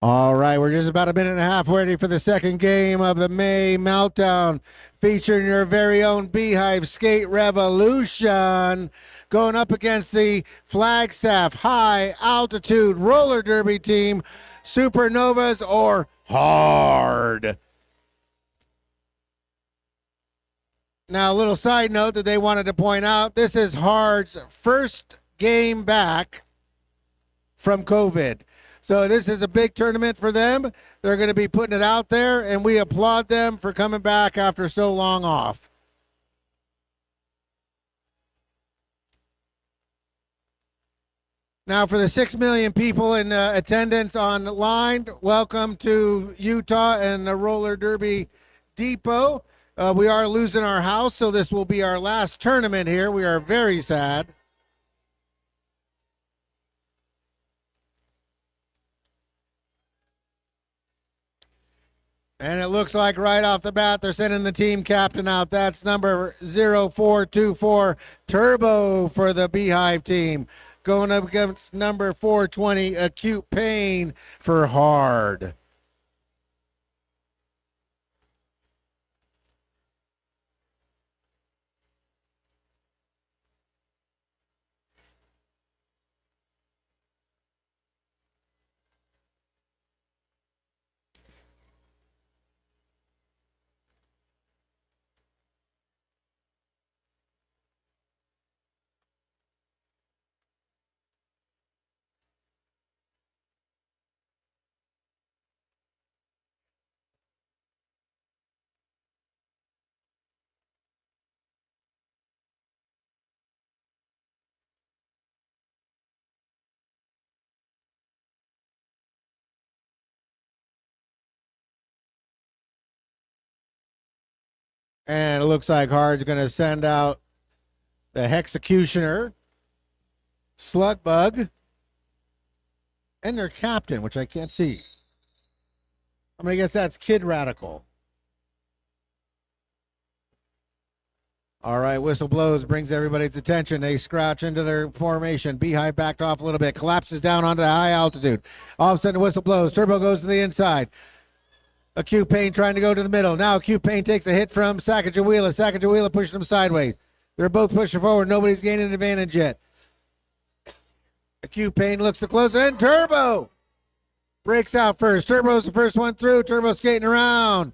All right, we're just about a minute and a half ready for the second game of the May Meltdown, featuring your very own Beehive Skate Revolution, going up against the Flagstaff High Altitude Roller Derby team, Supernovas or Hard. Now, a little side note that they wanted to point out, this is Hard's first game back from COVID. So this is a big tournament for them. They're going to be putting it out there, and we applaud them for coming back after so long off. Now, for the 6 million people in attendance online, welcome to Utah and the Roller Derby Depot. We are losing our house, so this will be our last tournament here. We are very sad. And it looks like right off the bat, they're sending the team captain out. That's number 0424, Turbo for the Beehive team. Going up against number 420, Acute Pain for Hard. And it looks like Hard's going to send out the Hexecutioner, Slugbug, and their captain, which I can't see. I'm going to guess that's Kid Radical. All right, whistle blows, brings everybody's attention. They scrouch into their formation. Beehive backed off a little bit, collapses down onto high altitude. All of a sudden, the whistle blows. Turbo goes to the inside. Acute Pain trying to go to the middle. Now Acute Pain takes a hit from Sacagawea. Sacagawea pushing him sideways. They're both pushing forward. Nobody's gaining an advantage yet. Acute Pain looks to close, and Turbo breaks out first. Turbo's the first one through. Turbo skating around.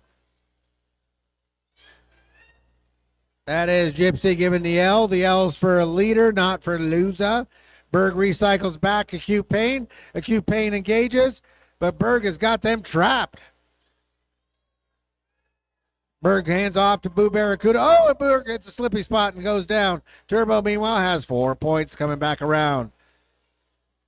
That is Gypsy giving the L. The L's for a leader, not for loser. Berg recycles back Acute Pain. Acute Pain engages, but Berg has got them trapped. Berg hands off to Boo Barracuda. Oh, and Berg hits a slippy spot and goes down. Turbo, meanwhile, has 4 points coming back around.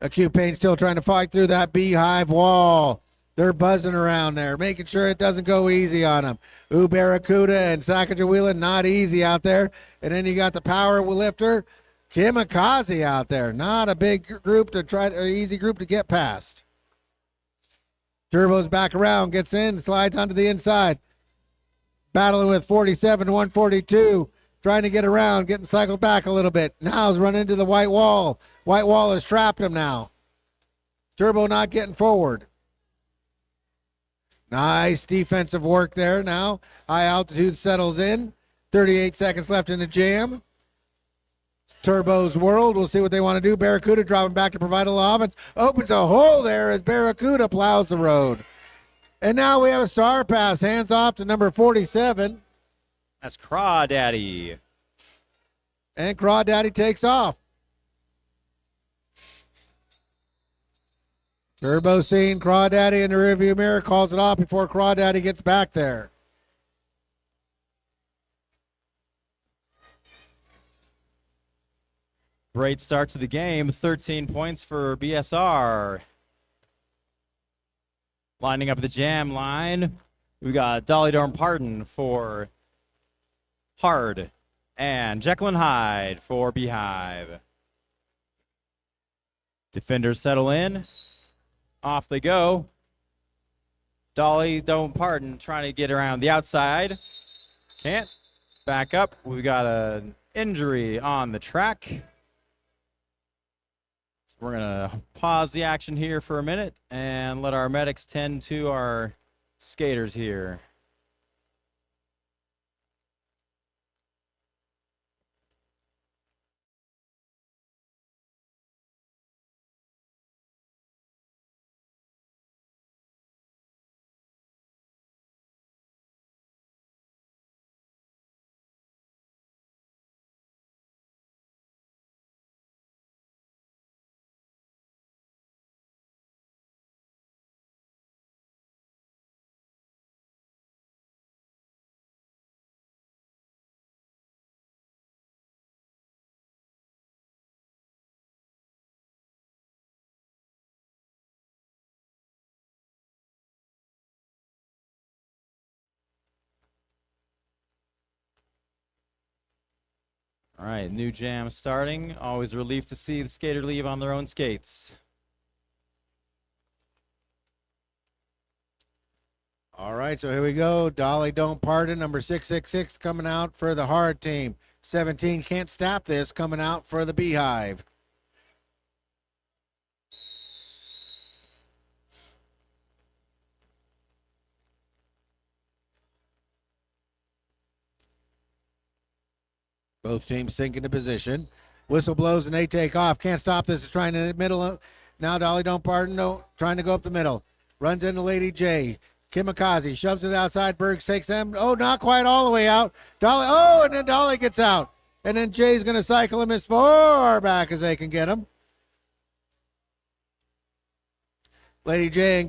Acute Pain still trying to fight through that Beehive wall. They're buzzing around there, making sure it doesn't go easy on them. Ooh, Barracuda and Sacagawea, not easy out there. And then you got the power lifter, Kamikaze out there. Not a big group to try, an easy group to get past. Turbo's back around, gets in, slides onto the inside. Battling with 47, 142, trying to get around, getting cycled back a little bit. Now he's running into the white wall. White wall has trapped him now. Turbo not getting forward. Nice defensive work there now. High altitude settles in. 38 seconds left in the jam. Turbo's world. We'll see what they want to do. Barracuda dropping back to provide a little offense. Opens a hole there as Barracuda plows the road. And now we have a star pass. Hands off to number 47. That's Crawdaddy. And Crawdaddy takes off. Turbo seeing Crawdaddy in the rearview mirror, calls it off before Crawdaddy gets back there. Great start to the game. 13 points for BSR. Lining up the jam line, we got Dolly Dorn Pardon for Hard and Jekyll and Hyde for Beehive. Defenders settle in. Off they go. Dolly Dorn Pardon trying to get around the outside. Can't. Back up. We've got an injury on the track. We're going to pause the action here for a minute and let our medics tend to our skaters here. All right, new jam starting. Always a relief to see the skater leave on their own skates. All right, so here we go. Dolly Don't Pardon, number 666 coming out for the hard team. 17 Can't Stop This coming out for the Beehive. Both teams sink into position. Whistle blows and they take off. Can't Stop This is trying to the middle. Now Dolly Don't Pardon, no, trying to go up the middle. Runs into Lady J. Kimikaze shoves to the outside. Bergs takes them. Oh, not quite all the way out. Dolly, oh, and then Dolly gets out. And then Jay's going to cycle him as far back as they can get him. Lady J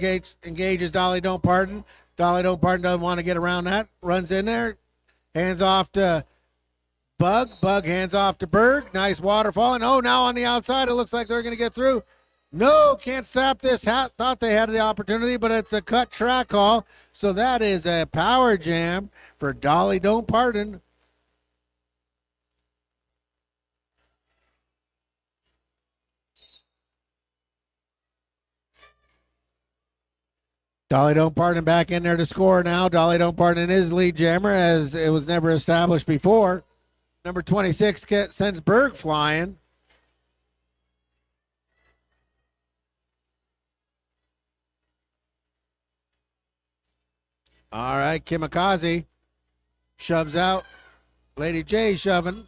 engages Dolly Don't Pardon. Dolly Don't Pardon doesn't want to get around that. Runs in there. Hands off to Bug. Bug hands off to Berg. Nice waterfall. And oh, now on the outside, it looks like they're going to get through. No, Can't Stop This. Thought they had the opportunity, but it's a cut track call. So that is a power jam for Dolly Don't Pardon. Dolly Don't Pardon back in there to score now. Dolly Don't Pardon is lead jammer as it was never established before. Number 26 sends Berg flying. All right, Kimikaze shoves out. Lady J shoving.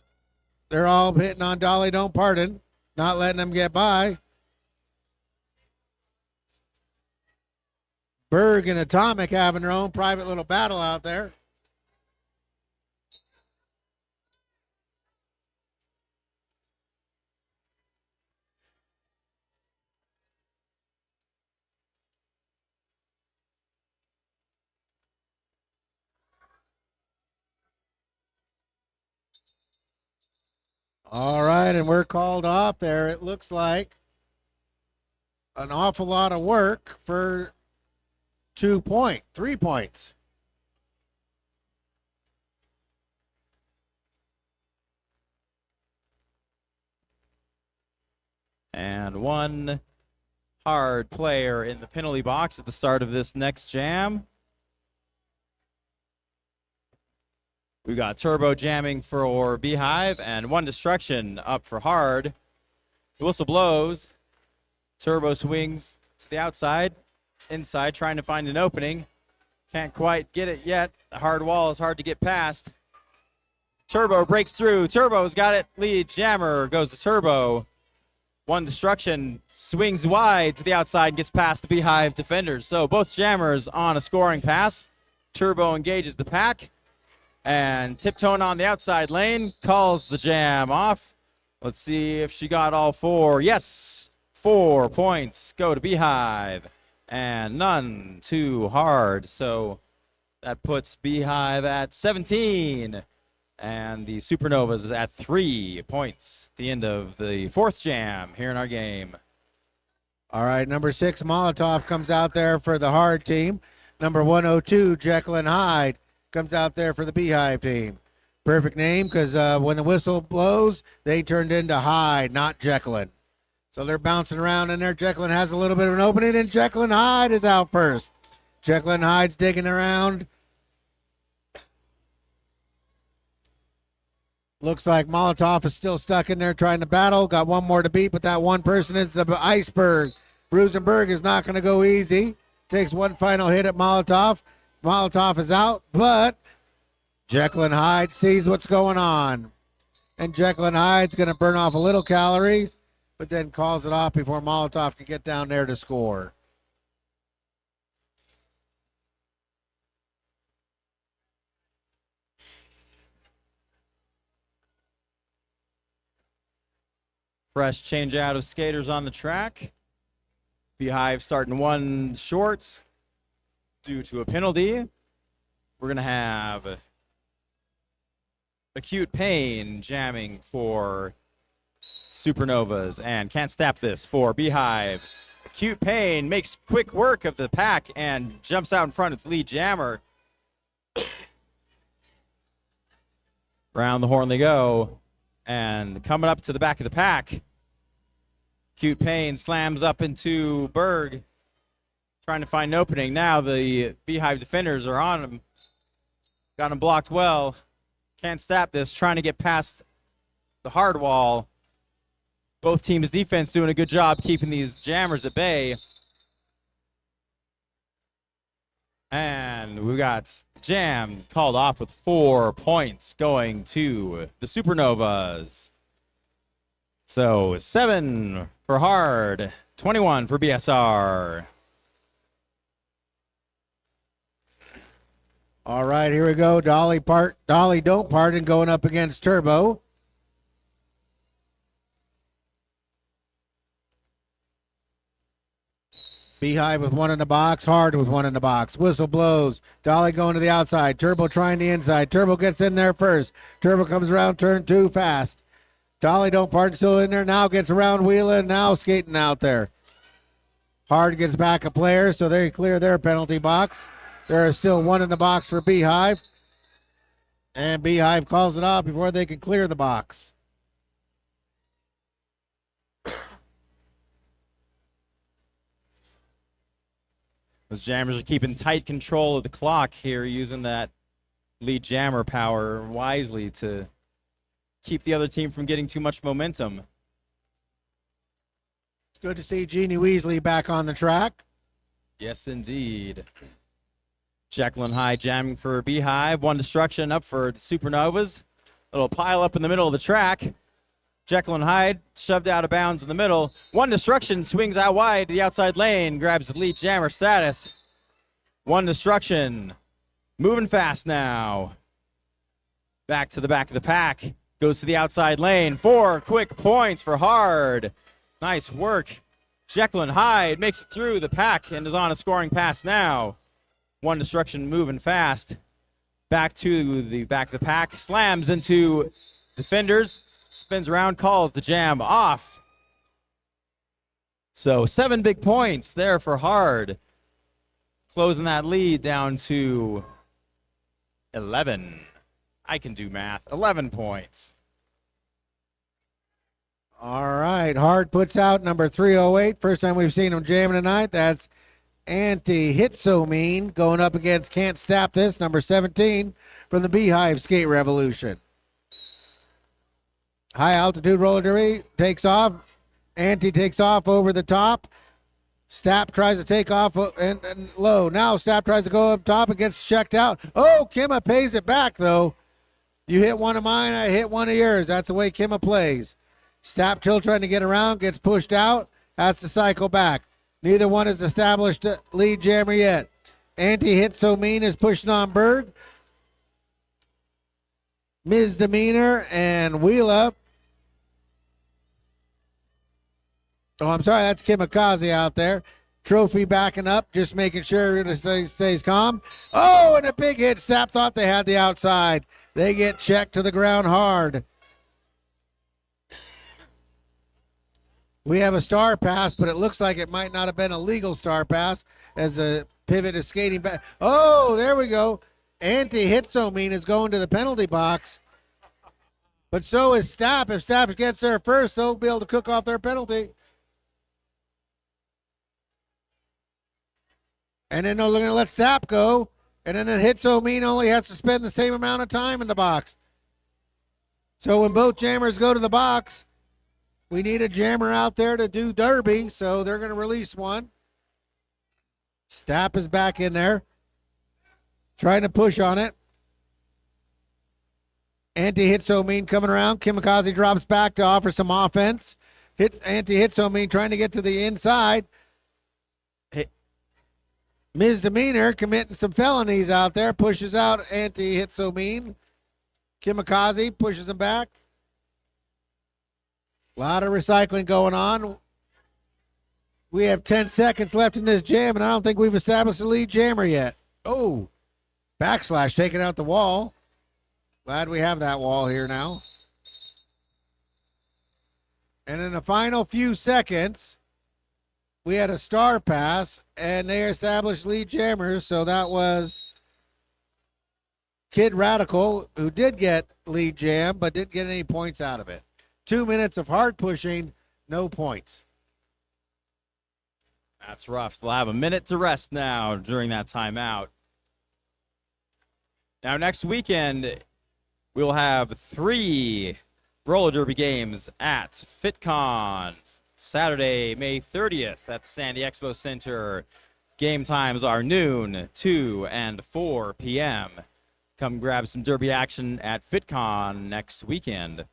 They're all hitting on Dolly Don't Pardon, not letting them get by. Berg and Atomic having their own private little battle out there. All right, and we're called off there. It looks like an awful lot of work for 3 points. And one hard player in the penalty box at the start of this next jam. We got turbo jamming for Beehive and one destruction up for hard. The whistle blows. Turbo swings to the outside, inside, trying to find an opening. Can't quite get it yet. The hard wall is hard to get past. Turbo breaks through. Turbo's got it. Lead jammer goes to Turbo. One destruction swings wide to the outside, gets past the Beehive defenders. So both jammers on a scoring pass. Turbo engages the pack. And Tiptoeing on the outside lane calls the jam off. Let's see if she got all four. Yes, 4 points go to Beehive. And none too hard. So that puts Beehive at 17. And the Supernovas is at 3 points. The end of the fourth jam here in our game. All right, number 6, Molotov comes out there for the hard team. Number 102, Jekyll and Hyde, comes out there for the Beehive team. Perfect name because when the whistle blows, they turned into Hyde, not Jekyll. So they're bouncing around in there. Jekyll has a little bit of an opening, and Jekyll and Hyde is out first. Jekyll and Hyde's digging around. Looks like Molotov is still stuck in there trying to battle. Got one more to beat, but that one person is the iceberg. Bruisenberg is not going to go easy. Takes one final hit at Molotov. Molotov is out, but Jekyll and Hyde sees what's going on. And Jekyll and Hyde's going to burn off a little calories, but then calls it off before Molotov can get down there to score. Fresh change out of skaters on the track. Beehive starting one short due to a penalty. We're going to have Acute Pain jamming for Supernovas and Can't Stop This for Beehive. Acute Pain makes quick work of the pack and jumps out in front of the lead jammer. Round the horn they go. And coming up to the back of the pack, Acute Pain slams up into Berg, trying to find an opening. Now the Beehive defenders are on him. Got him blocked well. Can't stop this, trying to get past the hard wall. Both teams' defense doing a good job keeping these jammers at bay. And we got Jam called off with 4 points going to the Supernovas. So 7 for Hard, 21 for BSR. All right, here we go. Dolly don't pardon going up against Turbo. Beehive with one in the box. Hard with one in the box. Whistle blows. Dolly going to the outside. Turbo trying the inside. Turbo gets in there first. Turbo comes around turn 2 fast. Dolly don't pardon still in there. Now gets around wheeling. Now skating out there. Hard gets back a player, so they clear their penalty box. There is still one in the box for Beehive. And Beehive calls it off before they can clear the box. Those jammers are keeping tight control of the clock here, using that lead jammer power wisely to keep the other team from getting too much momentum. It's good to see Jeannie Weasley back on the track. Yes, indeed. Jekyll and Hyde jamming for Beehive. One destruction up for Supernovas. Little pile up in the middle of the track. Jekyll and Hyde shoved out of bounds in the middle. One destruction swings out wide to the outside lane. Grabs the lead jammer status. One destruction. Moving fast now. Back to the back of the pack. Goes to the outside lane. 4 quick points for Hard. Nice work. Jekyll and Hyde makes it through the pack and is on a scoring pass now. One destruction moving fast. Back to the back of the pack. Slams into defenders. Spins around, calls the jam off. So 7 big points there for Hard. Closing that lead down to 11. I can do math. 11 points. All right. Hard puts out number 308. First time we've seen him jamming tonight. That's Anti-Hit-So-Mean going up against Can't Stop This, number 17 from the Beehive Skate Revolution. High altitude roller derby takes off. Anti takes off over the top. Stapp tries to take off and low. Now Stapp tries to go up top and gets checked out. Oh, Kimma pays it back, though. You hit one of mine, I hit one of yours. That's the way Kimma plays. Stapp still trying to get around, gets pushed out. Has to cycle back. Neither one has established a lead jammer yet. Anti-Hit-So-Mean is pushing on Berg. Ms. Demeanor and Wheel Up. Oh, I'm sorry, that's Kimikaze out there. Trophy backing up, just making sure it stays calm. Oh, and a big hit. Stapp thought they had the outside. They get checked to the ground hard. We have a star pass, but it looks like it might not have been a legal star pass as the pivot is skating back. Oh, there we go. Anti-Hit-So-Mean is going to the penalty box. But so is Stapp. If Stapp gets there first, they'll be able to cook off their penalty. And then they're going to let Stapp go. And then Hit-So-Mean only has to spend the same amount of time in the box. So when both jammers go to the box, we need a jammer out there to do derby, so they're going to release one. Stapp is back in there, trying to push on it. Anti-hit so mean coming around. Kimikaze drops back to offer some offense. Anti-hit so mean trying to get to the inside. Misdemeanor committing some felonies out there. Pushes out anti-hit so mean. Kimikaze pushes him back. A lot of recycling going on. We have 10 seconds left in this jam, and I don't think we've established a lead jammer yet. Oh, backslash taking out the wall. Glad we have that wall here now. And in the final few seconds, we had a star pass, and they established lead jammers, so that was Kid Radical, who did get lead jam, but didn't get any points out of it. 2 minutes of hard pushing, no points. That's rough. They'll have a minute to rest now during that timeout. Now, next weekend, we'll have 3 roller derby games at FitCon. Saturday, May 30th at the Sandy Expo Center. Game times are noon, 2 and 4 p.m. Come grab some derby action at FitCon next weekend.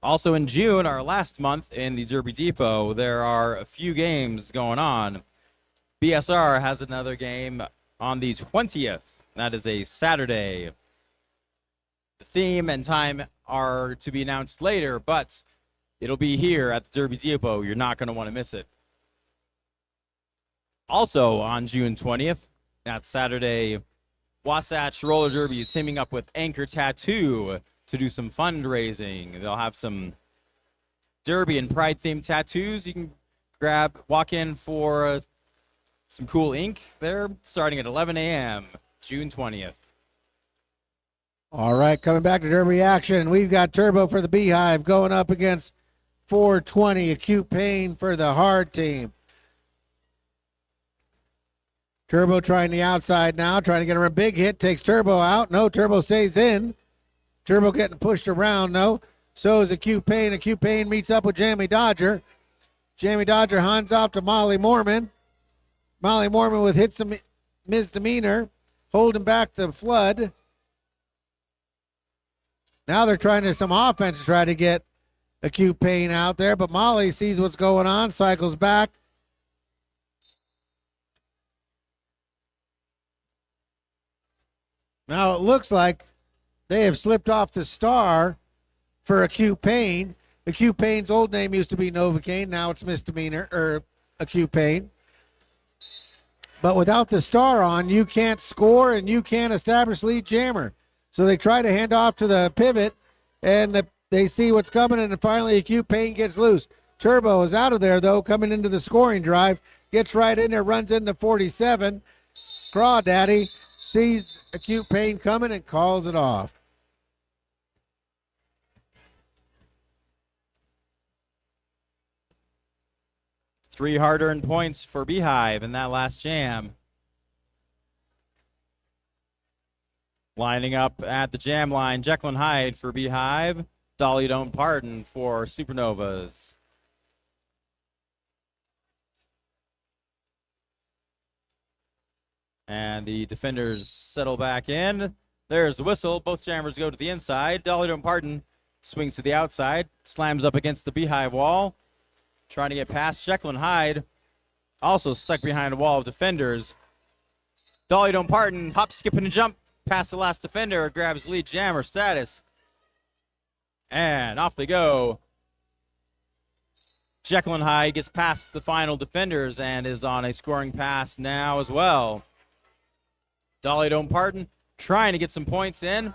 Also in June, our last month in the Derby Depot, there are a few games going on. BSR has another game on the 20th. That is a Saturday. The theme and time are to be announced later, but it'll be here at the Derby Depot. You're not going to want to miss it. Also on June 20th, that Saturday, Wasatch Roller Derby is teaming up with Anchor Tattoo to do some fundraising. They'll have some derby and pride themed tattoos. You can walk in for some cool ink. They're starting at 11 a.m. June 20th. All right, coming back to derby action. We've got Turbo for the Beehive going up against 420 Acute Pain for the Hard team. Turbo trying the outside now, trying to get her a big hit, takes Turbo out. No, Turbo stays in. Turbo getting pushed around, no. So is Acute Pain. Acute Pain meets up with Jamie Dodger. Jamie Dodger hands off to Molly Mormon. Molly Mormon with hits some misdemeanor, holding back the flood. Now they're trying to some offense to try to get Acute Pain out there, but Molly sees what's going on, cycles back. Now it looks like they have slipped off the star for Acute Pain. Acute Pain's old name used to be Novocaine. Now it's misdemeanor, or Acute Pain. But without the star on, you can't score and you can't establish lead jammer. So they try to hand off to the pivot, and they see what's coming, and finally Acute Pain gets loose. Turbo is out of there, though, coming into the scoring drive. Gets right in there, runs into 47. Crawdaddy sees Acute Pain coming and calls it off. Three hard-earned points for Beehive in that last jam. Lining up at the jam line, Jekyll and Hyde for Beehive. Dolly Don't Pardon for Supernovas. And the defenders settle back in. There's the whistle. Both jammers go to the inside. Dolly Don't Pardon swings to the outside, slams up against the Beehive wall. Trying to get past Jekyll and Hyde. Also stuck behind a wall of defenders. Dolly Don't Pardon, hop, skip, and jump past the last defender. Grabs lead jammer status. And off they go. Jekyll and Hyde gets past the final defenders and is on a scoring pass now as well. Dolly Don't Pardon trying to get some points in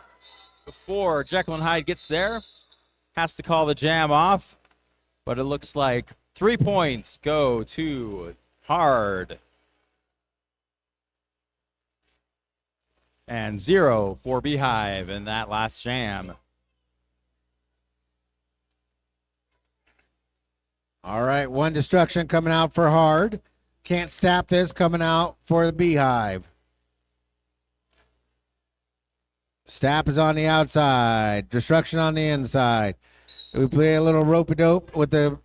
before Jekyll and Hyde gets there. Has to call the jam off. But it looks like 3 points go to Hard. And 0 for Beehive in that last jam. All right, one destruction coming out for Hard. Can't stop this coming out for the Beehive. Stapp is on the outside. Destruction on the inside. We play a little rope-a-dope with the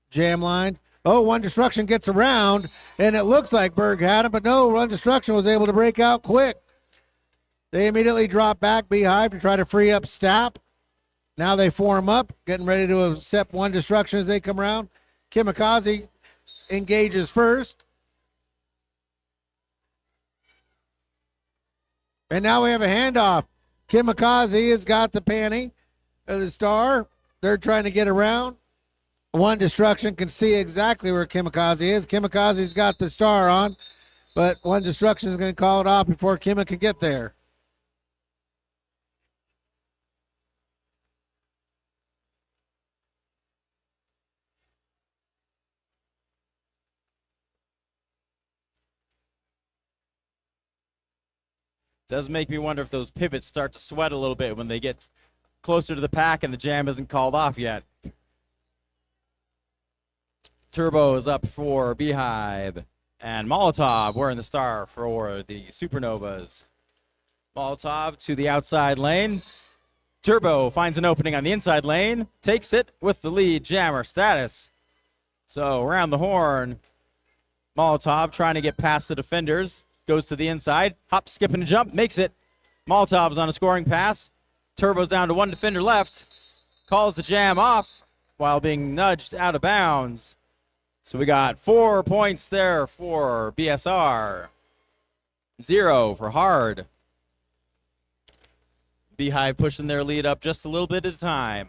jam line. Oh, One Destruction gets around, and it looks like Berg had him, but no, One Destruction was able to break out quick. They immediately drop back Beehive to try to free up Stapp. Now they form up, getting ready to accept One Destruction as they come around. Kimikaze engages first. And now we have a handoff. Kimikaze has got the panty of the star. They're trying to get around. One Destruction can see exactly where Kimikaze is. Kimikaze's got the star on, but One Destruction is going to call it off before Kimma can get there. Does make me wonder if those pivots start to sweat a little bit when they get closer to the pack and the jam isn't called off yet. Turbo is up for Beehive, and Molotov wearing the star for the Supernovas. Molotov to the outside lane. Turbo finds an opening on the inside lane, takes it with the lead jammer status. So around the horn, Molotov trying to get past the defenders. Goes to the inside, hop, skip, and jump, makes it. Molotov's on a scoring pass. Turbo's down to one defender left. Calls the jam off while being nudged out of bounds. So we got 4 points there for BSR. 0 for Hard. Beehive pushing their lead up just a little bit at a time.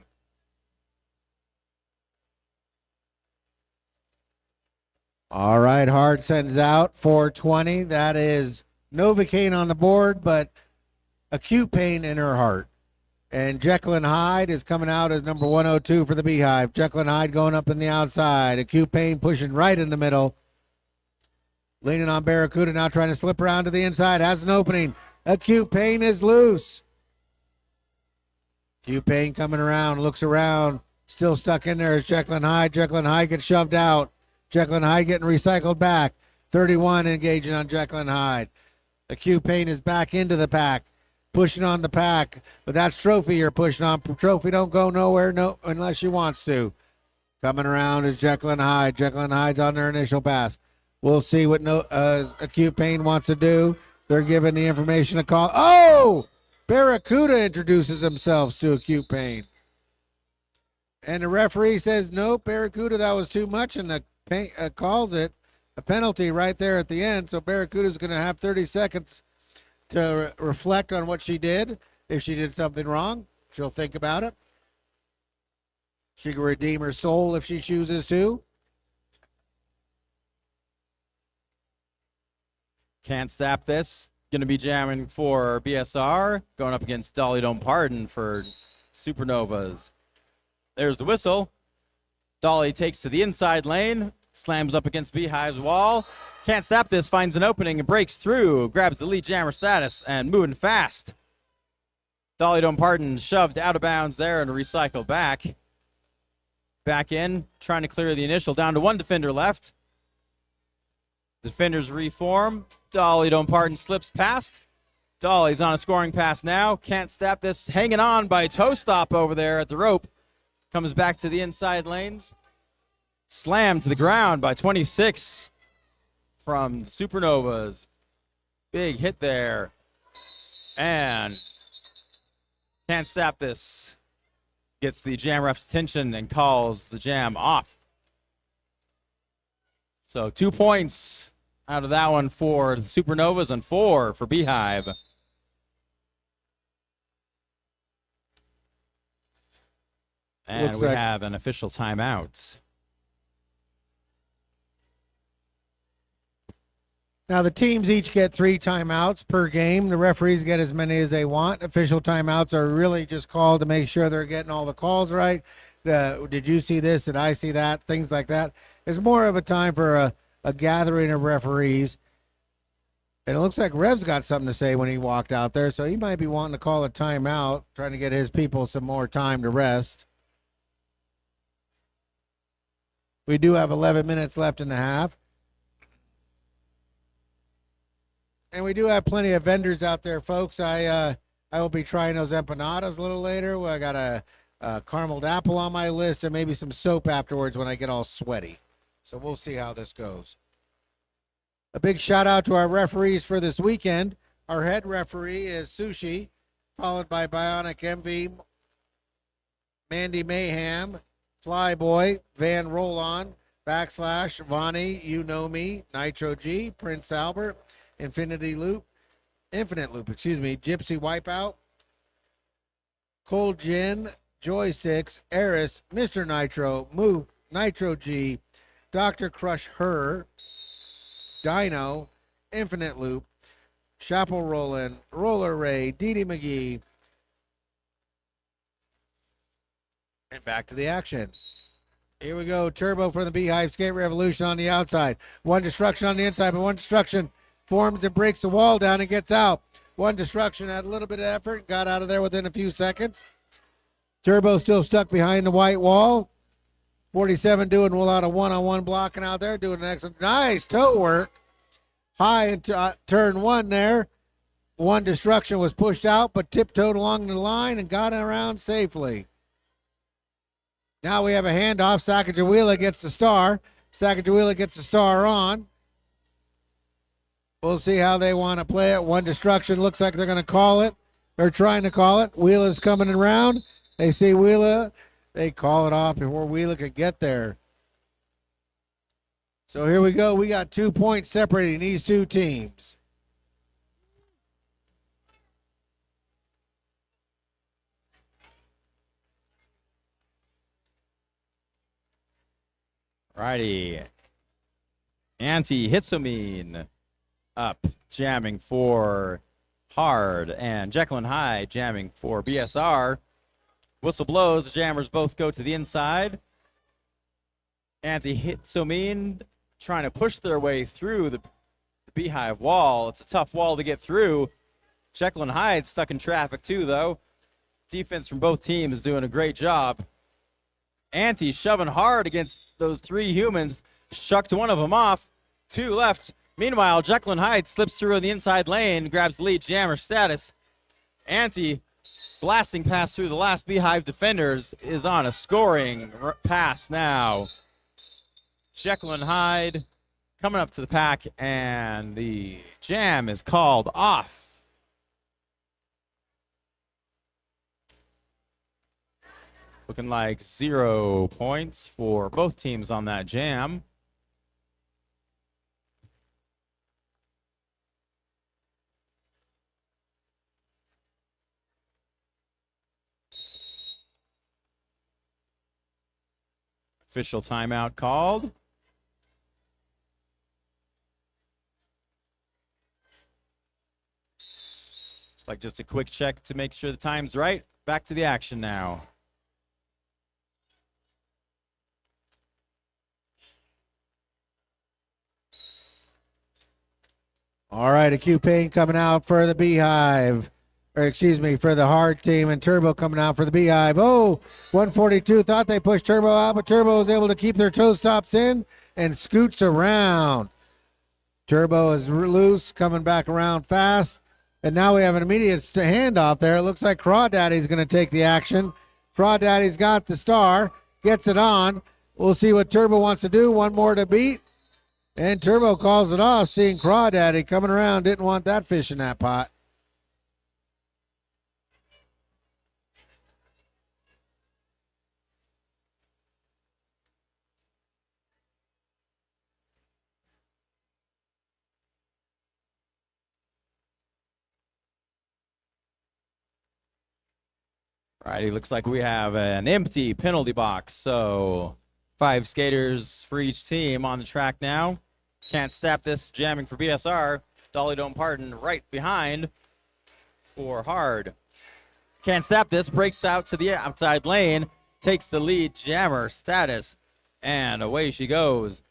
All right, Hard sends out 420. That is Novocaine on the board, but acute pain in her heart. And Jekyll and Hyde is coming out as number 102 for the Beehive. Jekyll and Hyde going up in the outside. Acute pain pushing right in the middle. Leaning on Barracuda, now trying to slip around to the inside. Has an opening. Acute pain is loose. Acute pain coming around, looks around. Still stuck in there is Jekyll and Hyde. Jekyll and Hyde gets shoved out. Jekyll and Hyde getting recycled back. 31 engaging on Jekyll and Hyde. Acute pain is back into the pack. Pushing on the pack. But that's Trophy you're pushing on. Trophy don't go nowhere unless she wants to. Coming around is Jekyll and Hyde. Jekyll and Hyde's on their initial pass. We'll see what Acute Pain wants to do. They're giving the information a call. Oh! Barracuda introduces themselves to Acute Pain. And the referee says, nope, Barracuda, that was too much, and the calls it a penalty right there at the end. So Barracuda's going to have 30 seconds to reflect on what she did. If she did something wrong, she'll think about it. She can redeem her soul if she chooses to. Can't stop this. Going to be jamming for BSR. Going up against Dolly Don't Pardon for Supernovas. There's the whistle. Dolly takes to the inside lane. Slams up against Beehive's wall. Can't stop this. Finds an opening and breaks through. Grabs the lead jammer status and moving fast. Dolly Don't Pardon shoved out of bounds there and recycled back. Back in. Trying to clear the initial. Down to one defender left. Defenders reform. Dolly Don't Pardon slips past. Dolly's on a scoring pass now. Can't stop this. Hanging on by toe stop over there at the rope. Comes back to the inside lanes. Slammed to the ground by 26 from the Supernovas. Big hit there. And Can't Stop This gets the jam ref's attention and calls the jam off. So 2 points out of that one for the Supernovas and 4 for Beehive. And we have an official timeout. Now, the teams each get 3 timeouts per game. The referees get as many as they want. Official timeouts are really just called to make sure they're getting all the calls right. Did you see this? Did I see that? Things like that. It's more of a time for a gathering of referees. And it looks like Rev's got something to say when he walked out there, so he might be wanting to call a timeout, trying to get his people some more time to rest. We do have 11 minutes left in the half. And we do have plenty of vendors out there, folks. I I will be trying those empanadas a little later. I got a carameled apple on my list and maybe some soap afterwards when I get all sweaty. So we'll see how this goes. A big shout out to our referees for this weekend. Our head referee is Sushi, followed by Bionic Envy, Mandy Mayhem, Flyboy, Van Rollon, Backslash, Vonnie, You Know Me, Nitro G, Prince Albert, Infinite Loop, Gypsy Wipeout, Cold Gin, Joysticks, Eris, Mr. Nitro, Move, Nitro G, Dr. Crush Her, Dino, Infinite Loop, Chapel Rollin, Roller Ray, Dee McGee, and back to the action. Here we go. Turbo from the Beehive. Skate Revolution on the outside. One destruction on the inside, but one destruction forms and breaks the wall down and gets out. One destruction had a little bit of effort, got out of there within a few seconds. Turbo still stuck behind the white wall. 47 doing a lot of one-on-one blocking out there, doing an excellent, nice toe work. High into turn one there. One destruction was pushed out, but tiptoed along the line and got around safely. Now we have a handoff. Sacagawea gets the star. Sacagawea gets the star on. We'll see how they want to play it. One destruction. Looks like they're going to call it. They're trying to call it. Wheela's coming around. They see Wheela. They call it off before Wheela could get there. So here we go. We got 2 points separating these two teams. Righty. Anti-Hitsamine up, jamming for Hard, and Jekyll and Hyde jamming for BSR. Whistle blows, the jammers both go to the inside. Anti-Hitsamine trying to push their way through the Beehive wall. It's a tough wall to get through. Jekyll and Hyde stuck in traffic too, though. Defense from both teams doing a great job. Anti shoving hard against those three humans. Shucked one of them off. Two left. Meanwhile, Jekyll and Hyde slips through in the inside lane, grabs the lead jammer status. Anti blasting past through the last Beehive defenders is on a scoring pass now. Jekyll and Hyde coming up to the pack, and the jam is called off. Looking like 0 points for both teams on that jam. Official timeout called. It's like just a quick check to make sure the time's right. Back to the action now. All right, Acute Pain coming out for the Beehive. Or excuse me, for the Hard team, and Turbo coming out for the Beehive. Oh, 142 thought they pushed Turbo out, but Turbo was able to keep their toe stops in and scoots around. Turbo is loose, coming back around fast. And now we have an immediate handoff there. It looks like Crawdaddy's going to take the action. Crawdaddy's got the star, gets it on. We'll see what Turbo wants to do. One more to beat. And Turbo calls it off, seeing Crawdaddy coming around. Didn't want that fish in that pot. All right, it looks like we have an empty penalty box. So 5 skaters for each team on the track now. Can't stop this, jamming for BSR. Dolly Don't Pardon right behind for Hard. Can't stop this, breaks out to the outside lane, takes the lead jammer status, and away she goes.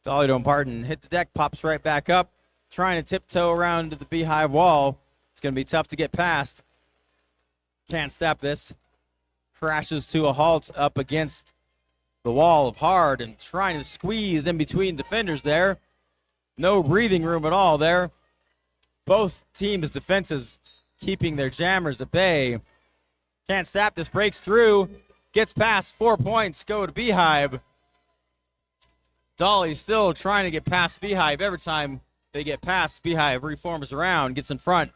Dolly Don't Pardon hit the deck, pops right back up, trying to tiptoe around to the Beehive wall. It's going to be tough to get past. Can't stop this. Crashes to a halt up against the wall of Hard and trying to squeeze in between defenders there. No breathing room at all there. Both teams' defenses keeping their jammers at bay. Can't Stop This breaks through, gets past. 4 points go to Beehive. Dolly still trying to get past Beehive. Every time they get past, Beehive reforms around, gets in front.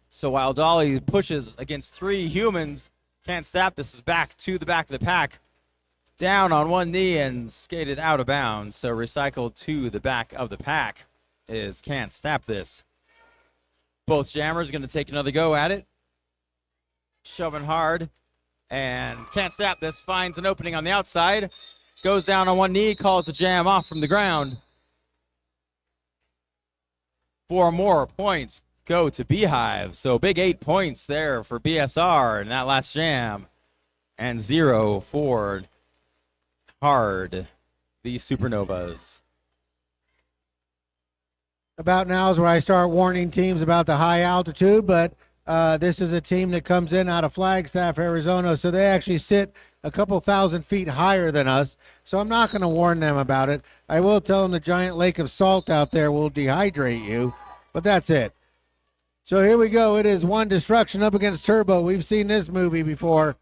So while Dolly pushes against 3 humans, Can't Stop This is back to the back of the pack. Down on one knee and skated out of bounds. So recycled to the back of the pack is Can't Stop This. Both jammers going to take another go at it. Shoving hard. And Can't Stop This finds an opening on the outside. Goes down on one knee, calls the jam off from the ground. 4 more points go to Beehive. So big 8 points there for BSR in that last jam. And 0 for Hard, the Supernovas. About now is where I start warning teams about the high altitude, but this is a team that comes in out of Flagstaff, Arizona, so they actually sit a couple thousand feet higher than us, so I'm not going to warn them about it. I will tell them the giant lake of salt out there will dehydrate you, but that's it. So here we go. It is One Destruction up against Turbo. We've seen this movie before.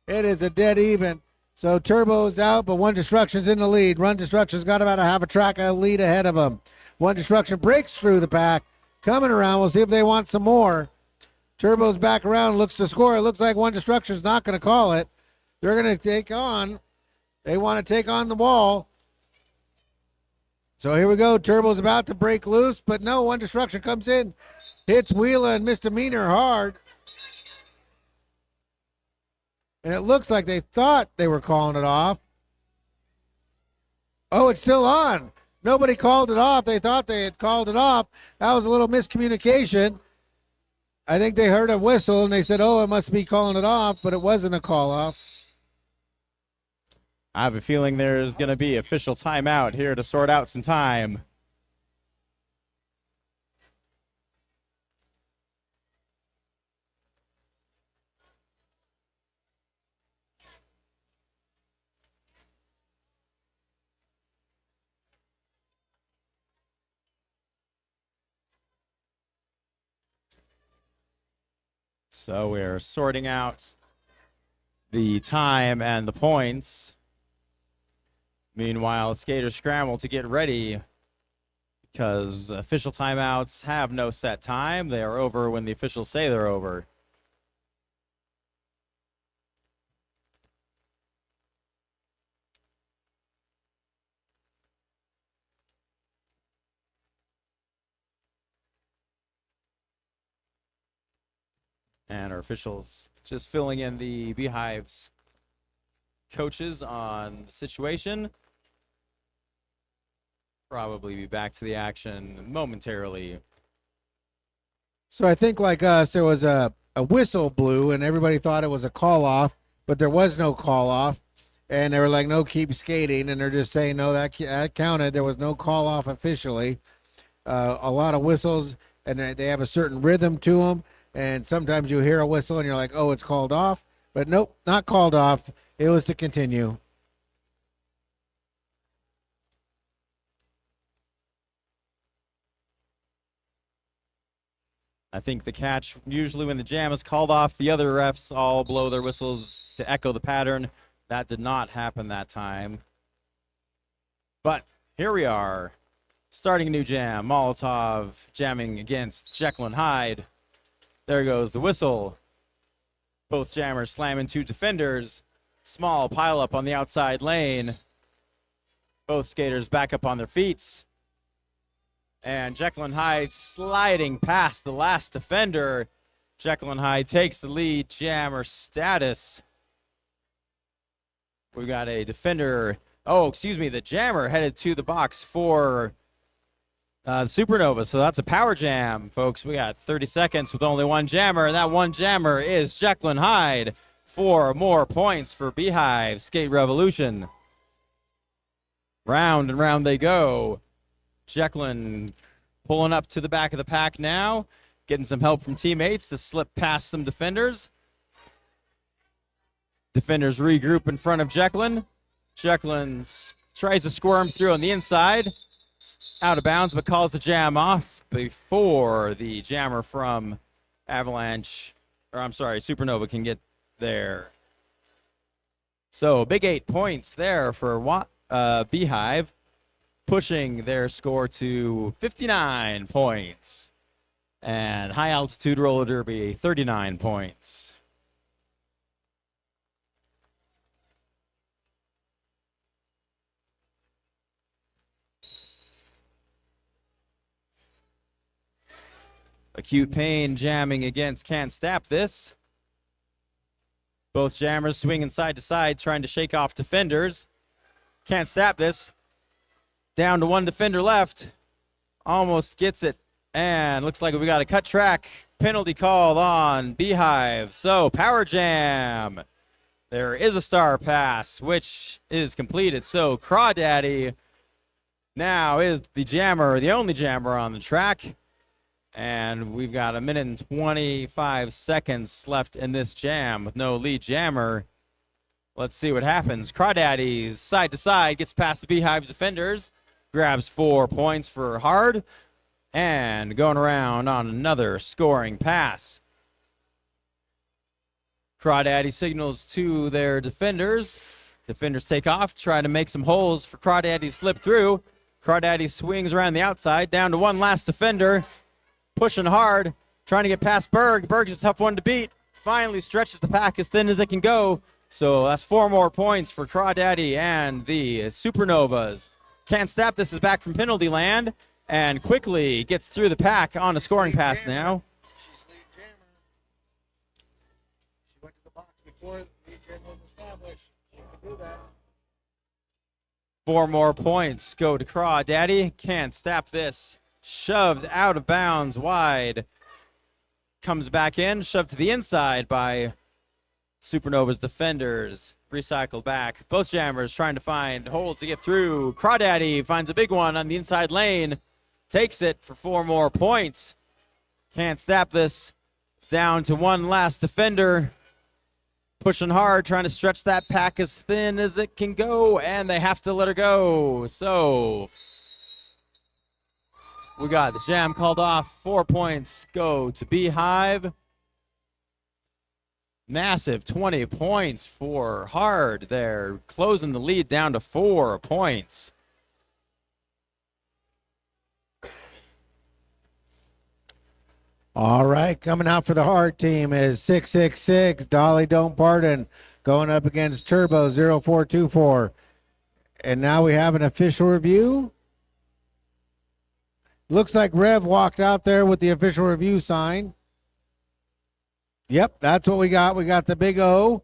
It is a dead even. So Turbo's out, but One Destruction's in the lead. One Destruction's got about a half a track of lead ahead of him. One Destruction breaks through the pack. Coming around, we'll see if they want some more. Turbo's back around, looks to score. It looks like One Destruction's not going to call it. They're going to take on. They want to take on the wall. So here we go. Turbo's about to break loose, but no, One Destruction comes in. Hits Wheeler and Misdemeanor hard. And it looks like they thought they were calling it off. Oh, it's still on. Nobody called it off. They thought they had called it off. That was a little miscommunication. I think they heard a whistle and they said, oh, it must be calling it off, but it wasn't a call off. I have a feeling there's going to be official timeout here to sort out some time. So we're sorting out the time and the points. Meanwhile, skaters scramble to get ready because official timeouts have no set time. They are over when the officials say they're over. And our officials just filling in the Beehive's coaches on the situation. Probably be back to the action momentarily. So I think like us, there was a whistle blew and everybody thought it was a call off, but there was no call off. And they were like, no, keep skating. And they're just saying, no, that counted. There was no call off officially. A lot of whistles, and they have a certain rhythm to them. And sometimes you hear a whistle and you're like, oh, it's called off. But nope, not called off. It was to continue. I think the catch, usually when the jam is called off, the other refs all blow their whistles to echo the pattern. That did not happen that time. But here we are, starting a new jam. Molotov jamming against Jekyll and Hyde. There goes the whistle. Both jammers slamming 2 defenders. Small pileup on the outside lane. Both skaters back up on their feet. And Jekyll and Hyde sliding past the last defender. Jekyll and Hyde takes the lead, jammer status. We got a defender, the jammer headed to the box for the Supernova. So that's a power jam, folks. We got 30 seconds with only one jammer, and that one jammer is Jekyll and Hyde. 4 more points for Beehive. Skate Revolution. Round and round they go. Jekyll pulling up to the back of the pack now, getting some help from teammates to slip past some defenders. Defenders regroup in front of Jekyll. Jekyll tries to squirm through on the inside. Out of bounds, but calls the jam off. before the jammer from Avalanche, or I'm sorry, Supernova can get there. So big 8 points there for Beehive, pushing their score to 59 points. And high altitude roller derby, 39 points. Acute Pain jamming against Can't Stop This. Both jammers swinging side to side, trying to shake off defenders. Can't Stop This. Down to one defender left. Almost gets it. And looks like we got a cut track penalty called on Beehive. So power jam. There is a star pass, which is completed. So Crawdaddy now is the jammer, the only jammer on the track. And we've got 1 minute and 25 seconds left in this jam with no lead jammer. Let's see what happens. Crawdaddy side to side gets past the Beehive defenders, grabs 4 points for hard, and going around on another scoring pass. Crawdaddy signals to their defenders. Defenders take off, trying to make some holes for Crawdaddy to slip through. Crawdaddy swings around the outside, down to one last defender. Pushing hard, trying to get past Berg. Berg is a tough one to beat. Finally stretches the pack as thin as it can go. So that's 4 more points for Crawdaddy and the Supernovas. Can't Stop This is back from penalty land and quickly gets through the pack on a scoring pass now. She's lead jammer. She went to the box before the lead jammer was established. She can do that. 4 more points go to Crawdaddy. Can't Stop This. Shoved out of bounds wide. Comes back in, shoved to the inside by Supernova's defenders. Recycled back. Both jammers trying to find holes to get through. Crawdaddy finds a big one on the inside lane. Takes it for 4 more points. Can't Stop This. Down to one last defender. Pushing hard, trying to stretch that pack as thin as it can go, and they have to let her go. So we got the jam called off. 4 points go to Beehive. Massive 20 points for Hard. They're closing the lead down to 4 points. All right, coming out for the Hard team is 666 Dolly Don't Pardon going up against Turbo 0424. And now we have an official review. Looks like Rev walked out there with the official review sign. Yep, that's what we got. We got the big O.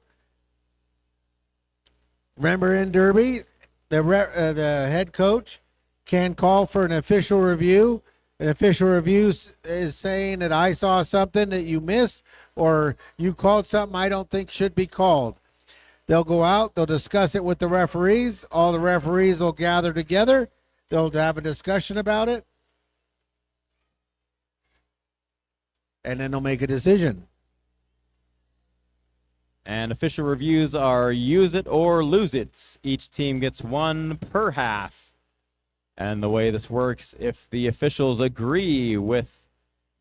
Remember in Derby, the head coach can call for an official review. An official review is saying that I saw something that you missed or you called something I don't think should be called. They'll go out, they'll discuss it with the referees. All the referees will gather together. They'll have a discussion about it. And then they'll make a decision. And official reviews are use it or lose it. Each team gets 1 per half. And the way this works, if the officials agree with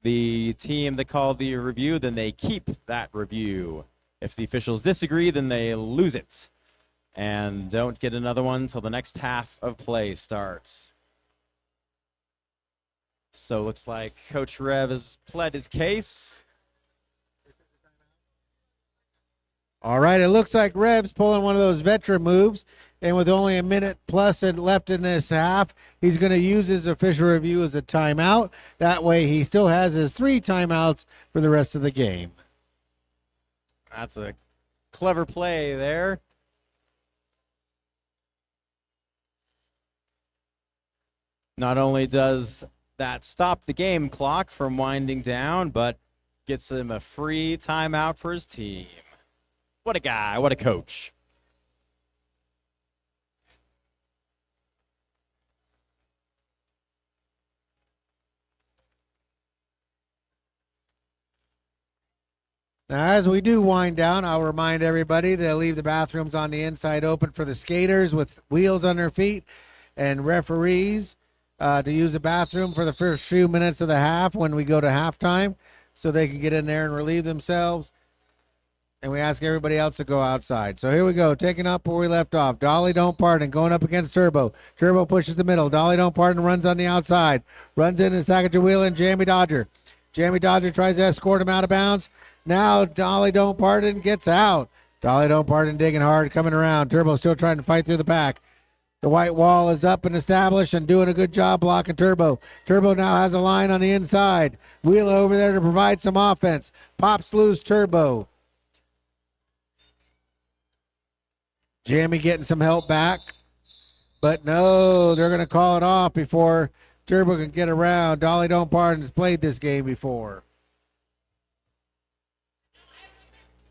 the team that called the review, then they keep that review. If the officials disagree, then they lose it. And don't get another one until the next half of play starts. So looks like Coach Rev has pled his case. All right, it looks like Rev's pulling one of those veteran moves, and with only a minute plus left in this half, he's going to use his official review as a timeout. That way he still has his 3 timeouts for the rest of the game. That's a clever play there. Not only does that stop the game clock from winding down, but gets him a free timeout for his team. What a guy, what a coach. Now, as we do wind down, I'll remind everybody to leave the bathrooms on the inside open for the skaters with wheels on their feet and referees. to use the bathroom for the first few minutes of the half when we go to halftime so they can get in there and relieve themselves. And we ask everybody else to go outside. So here we go, taking up where we left off. Dolly Don't Pardon going up against Turbo. Turbo pushes the middle. Dolly Don't Pardon runs on the outside. Runs in and Sacagawea and Jamie Dodger. Jamie Dodger tries to escort him out of bounds. Now Dolly Don't Pardon gets out. Dolly Don't Pardon digging hard, coming around. Turbo still trying to fight through the pack. The white wall is up and established and doing a good job blocking Turbo. Turbo now has a line on the inside. Wheeler over there to provide some offense. Pops loose Turbo. Jamie getting some help back. But no, they're going to call it off before Turbo can get around. Dolly Don't Pardon's played this game before.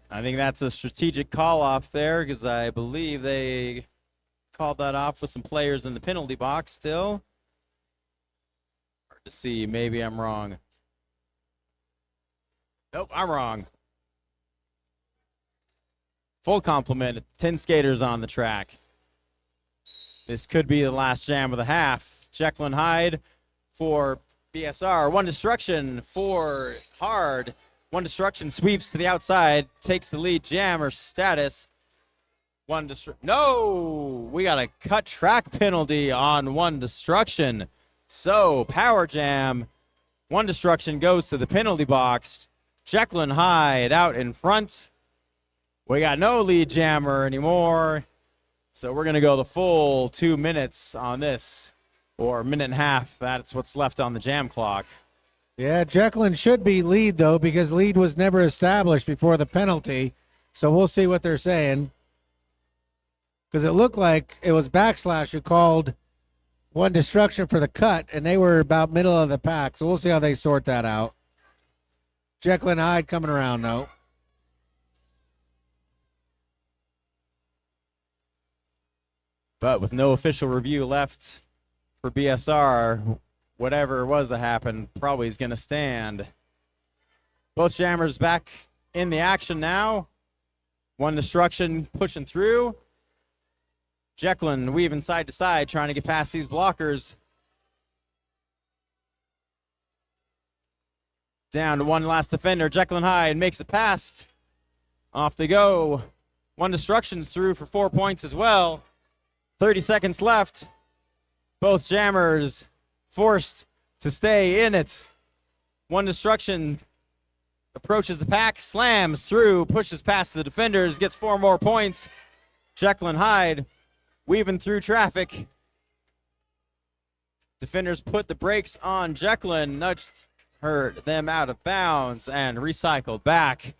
I think that's a strategic call off there because I believe they called that off with some players in the penalty box still. Hard to see. Maybe I'm wrong. Nope, I'm wrong. Full complement. 10 skaters on the track. This could be the last jam of the half. Jekyll and Hyde for BSR. One destruction for Hard. One destruction sweeps to the outside. Takes the lead jammer status. No! We got a cut track penalty on one destruction. So, power jam. One destruction goes to the penalty box. Jekyll and Hyde out in front. We got no lead jammer anymore. So we're going to go the full 2 minutes on this, or a minute and a half. That's what's left on the jam clock. Yeah, Jekyll should be lead, though, because lead was never established before the penalty. So we'll see what they're saying. Because it looked like it was Backslash who called one destruction for the cut, and they were about middle of the pack. So we'll see how they sort that out. Jekyll and Hyde coming around, though. But with no official review left for BSR, whatever was to happen probably is going to stand. Both jammers back in the action now. One destruction pushing through. Jekyll weaving side to side, trying to get past these blockers. Down to one last defender. Jekyll and Hyde makes it past. Off they go. One destruction's through for 4 points as well. 30 seconds left. Both jammers forced to stay in it. One destruction approaches the pack, slams through, pushes past the defenders, gets 4 more points. Jekyll and Hyde weaving through traffic. Defenders put the brakes on Jekyll, nudged them out of bounds, and recycled back.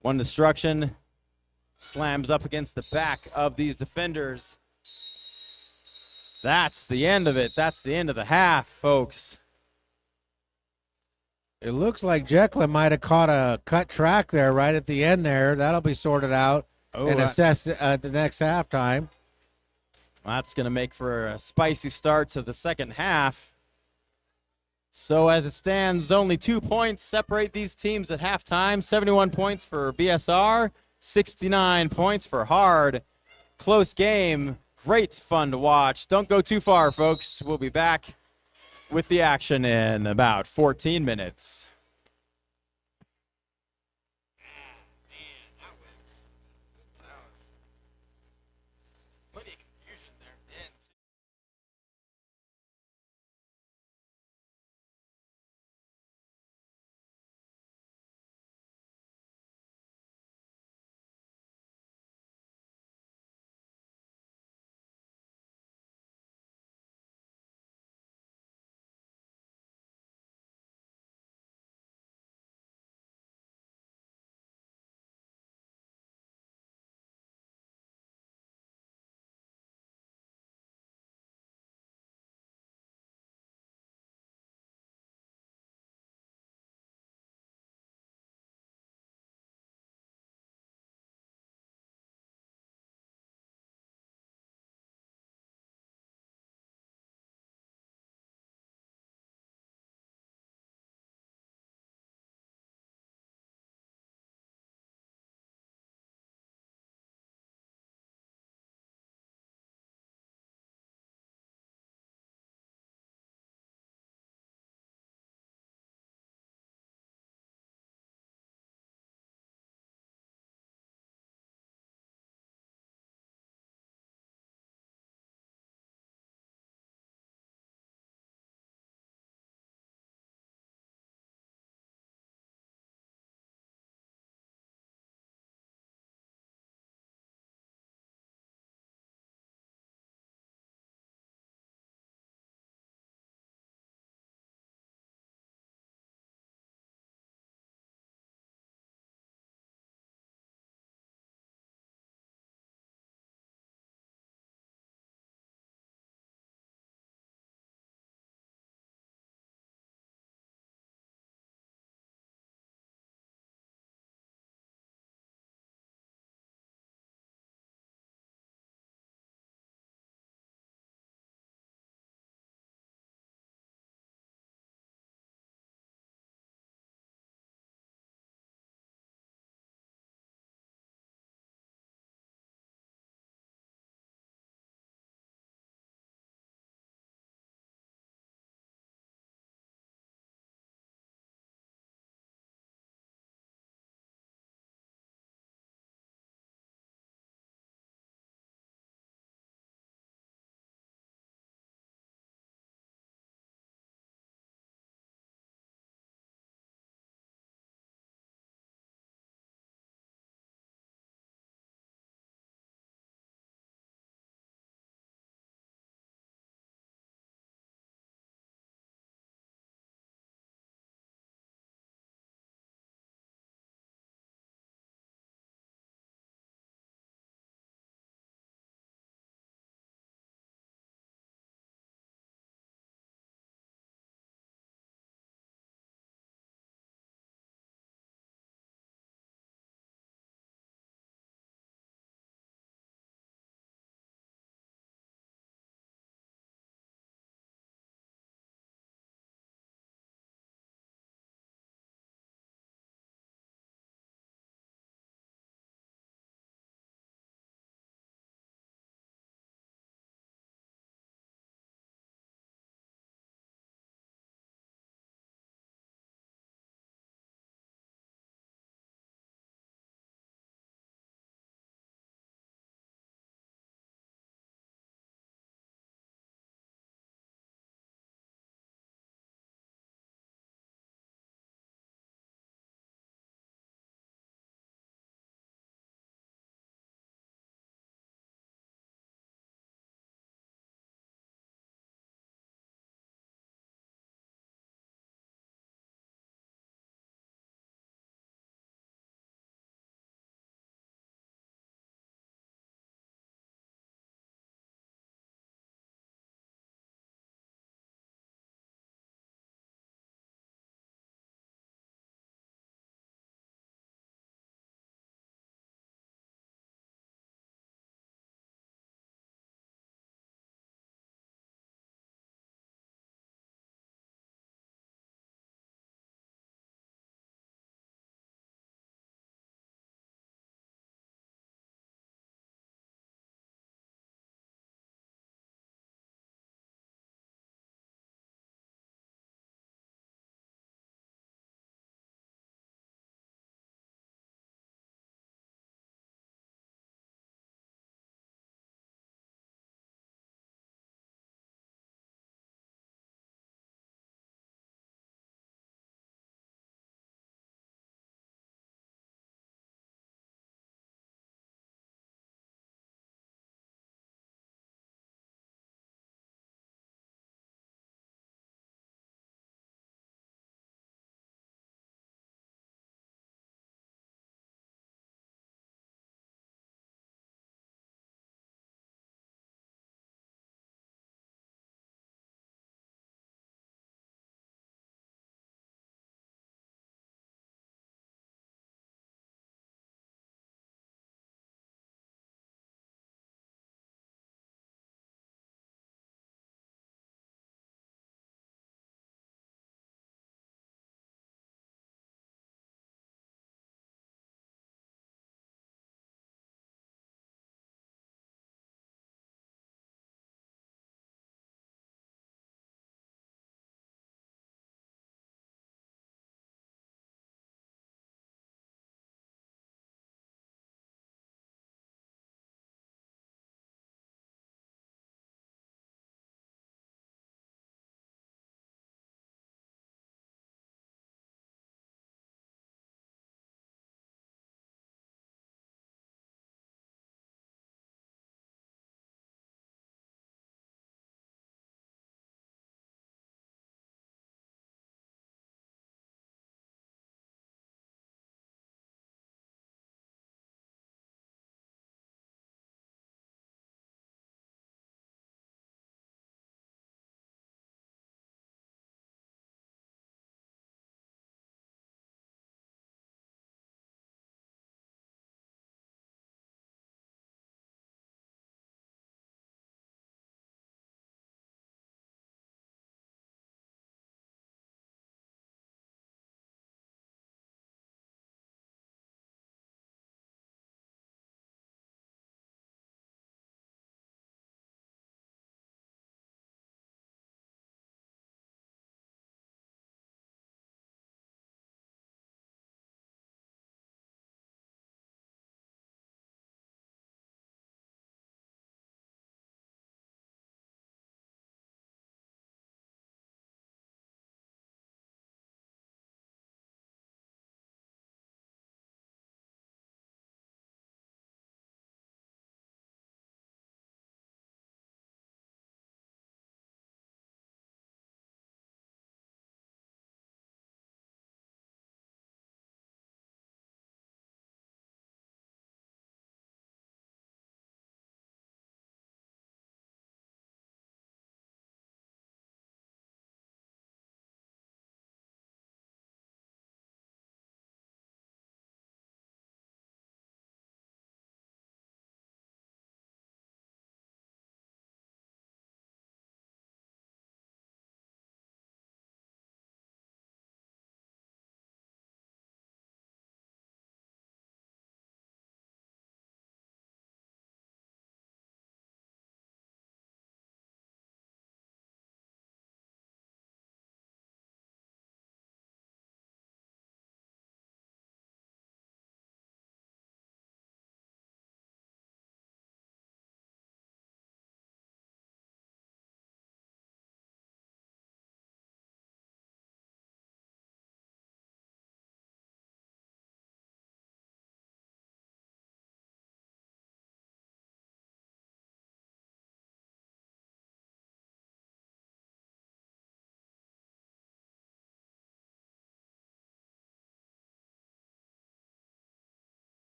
One destruction slams up against the back of these defenders. That's the end of it. That's the end of the half, folks. It looks like Jekyll might have caught a cut track there right at the end there. That'll be sorted out and assessed at the next halftime. That's going to make for a spicy start to the second half. So as it stands, only 2 points separate these teams at halftime. 71 points for BSR, 69 points for Hard. Close game. Great fun to watch. Don't go too far, folks. We'll be back with the action in about 14 minutes.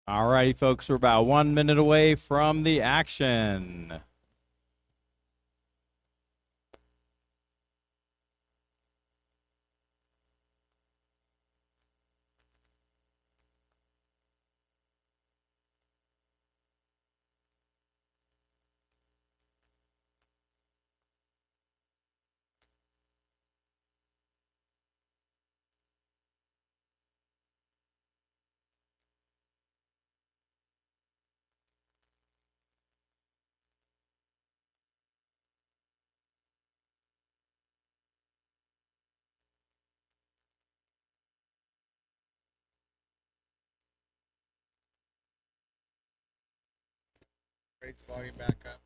All righty, folks, we're about 1 minute away from the action. Raise the volume back up.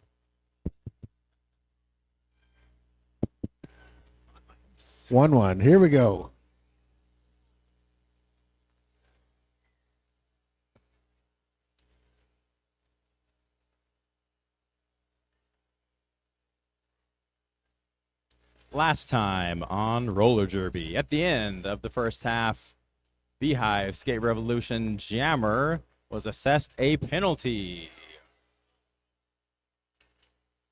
One. Here we go. Last time on roller derby, at the end of the first half, Beehive Skate Revolution Jammer was assessed a penalty.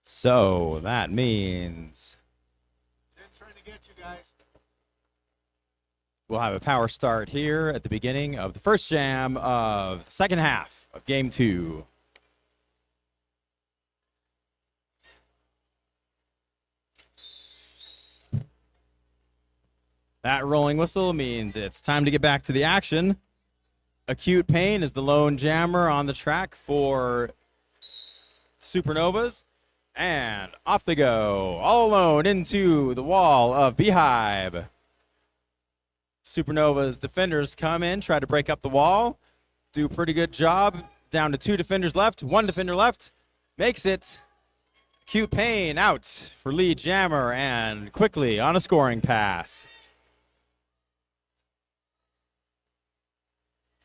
So that means Trying to get you guys. we'll have a power start here at the beginning of the first jam of the second half of game 2. That rolling whistle means it's time to get back to the action. Acute Pain is the lone jammer on the track for Supernovas. And off they go, all alone into the wall of Beehive. Supernova's defenders come in, try to break up the wall. Do a pretty good job. Down to 2 defenders left, 1 defender left. Makes it. Acute Pain out for lead jammer and quickly on a scoring pass.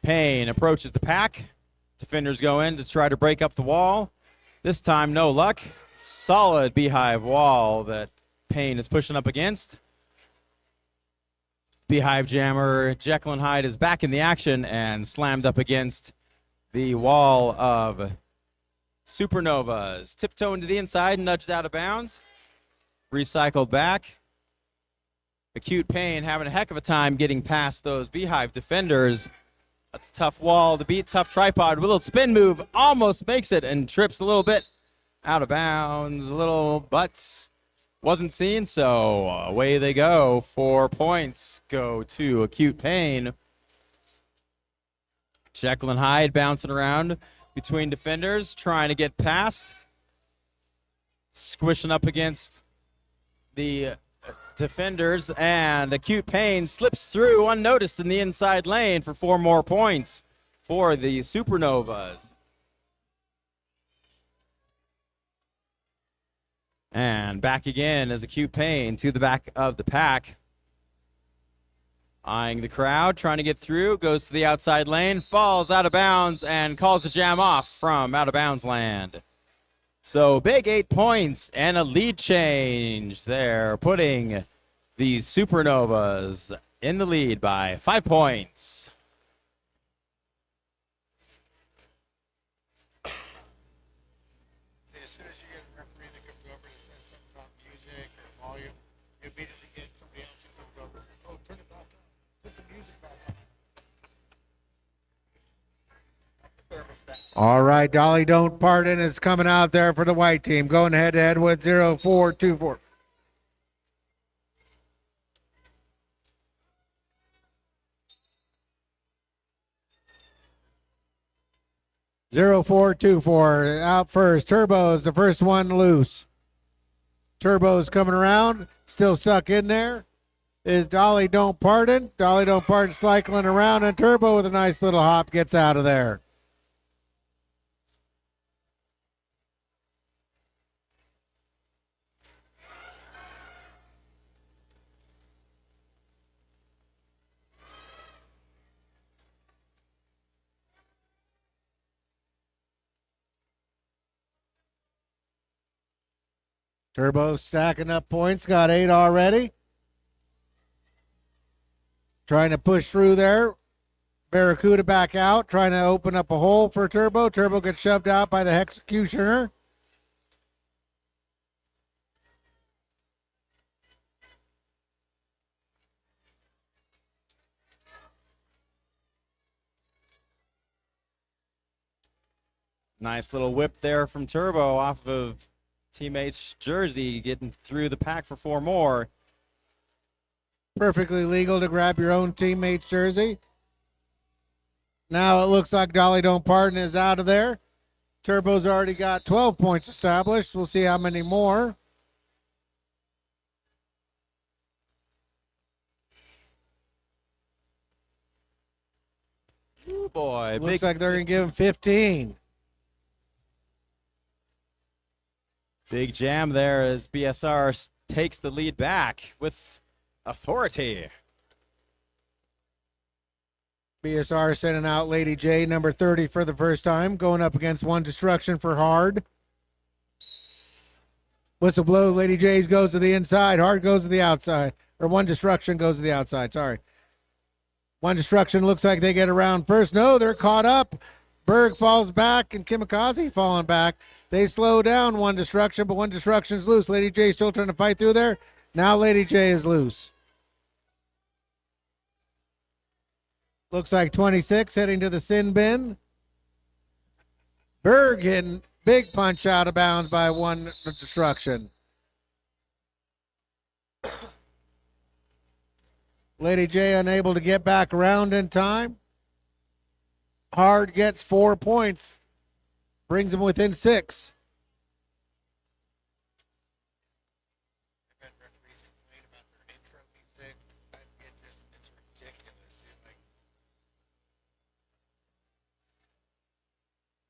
Pain approaches the pack. Defenders go in to try to break up the wall. This time, no luck. Solid Beehive wall that Pain is pushing up against. Beehive jammer Jekyll and Hyde is back in the action and slammed up against the wall of Supernovas. Tiptoeing to the inside, nudged out of bounds. Recycled back. Acute Pain having a heck of a time getting past those Beehive defenders. That's a tough wall to beat, tough tripod. With a little spin move, almost makes it and trips a little bit out of bounds, a little, but wasn't seen, so away they go. 4 points go to Acute Pain. Jekyll and Hyde bouncing around between defenders, trying to get past. Squishing up against the defenders, and Acute Pain slips through unnoticed in the inside lane for 4 more points for the Supernovas. And back again as Acute Pain to the back of the pack. Eyeing the crowd, trying to get through, goes to the outside lane, falls out of bounds, and calls the jam off from out of bounds land. So big 8 points and a lead change there, putting the Supernovas in the lead by 5 points. As soon as you get a referee that comes over and says something about music or volume, you immediately get somebody else who comes over and says, "Oh, turn it back up. Put the music back on." All right, Dolly Don't Pardon is coming out there for the white team, going head to head with 0424. Zero 0424 out first. Turbo's the first one loose. Turbo's coming around, still stuck in there. Is Dolly Don't Pardon. Dolly Don't Pardon cycling around, and Turbo with a nice little hop gets out of there. Turbo stacking up points, got 8 already. Trying to push through there. Barracuda back out, trying to open up a hole for Turbo. Turbo gets shoved out by the Executioner. Nice little whip there from Turbo off of teammate's jersey, getting through the pack for 4 more. Perfectly legal to grab your own teammate's jersey. Now it looks like Dolly Don't Pardon is out of there. Turbo's already got 12 points established. We'll see how many more. Oh boy. Looks like they're going to give him 15. Big jam there as BSR takes the lead back with authority. BSR sending out Lady J, number 30 for the first time, going up against One Destruction for Hard. Whistle blow, Lady J's goes to the inside, Hard goes to the outside. Or One Destruction goes to the outside, sorry. One Destruction looks like they get around first. No, they're caught up. Berg falls back and Kimikaze falling back. They slow down One Destruction, but One Destruction's loose. Lady J still trying to fight through there. Now Lady J is loose. Looks like 26 heading to the sin bin. Berg hitting big punch out of bounds by One Destruction. Lady J unable to get back around in time. Hard gets 4 points. Brings him within 6.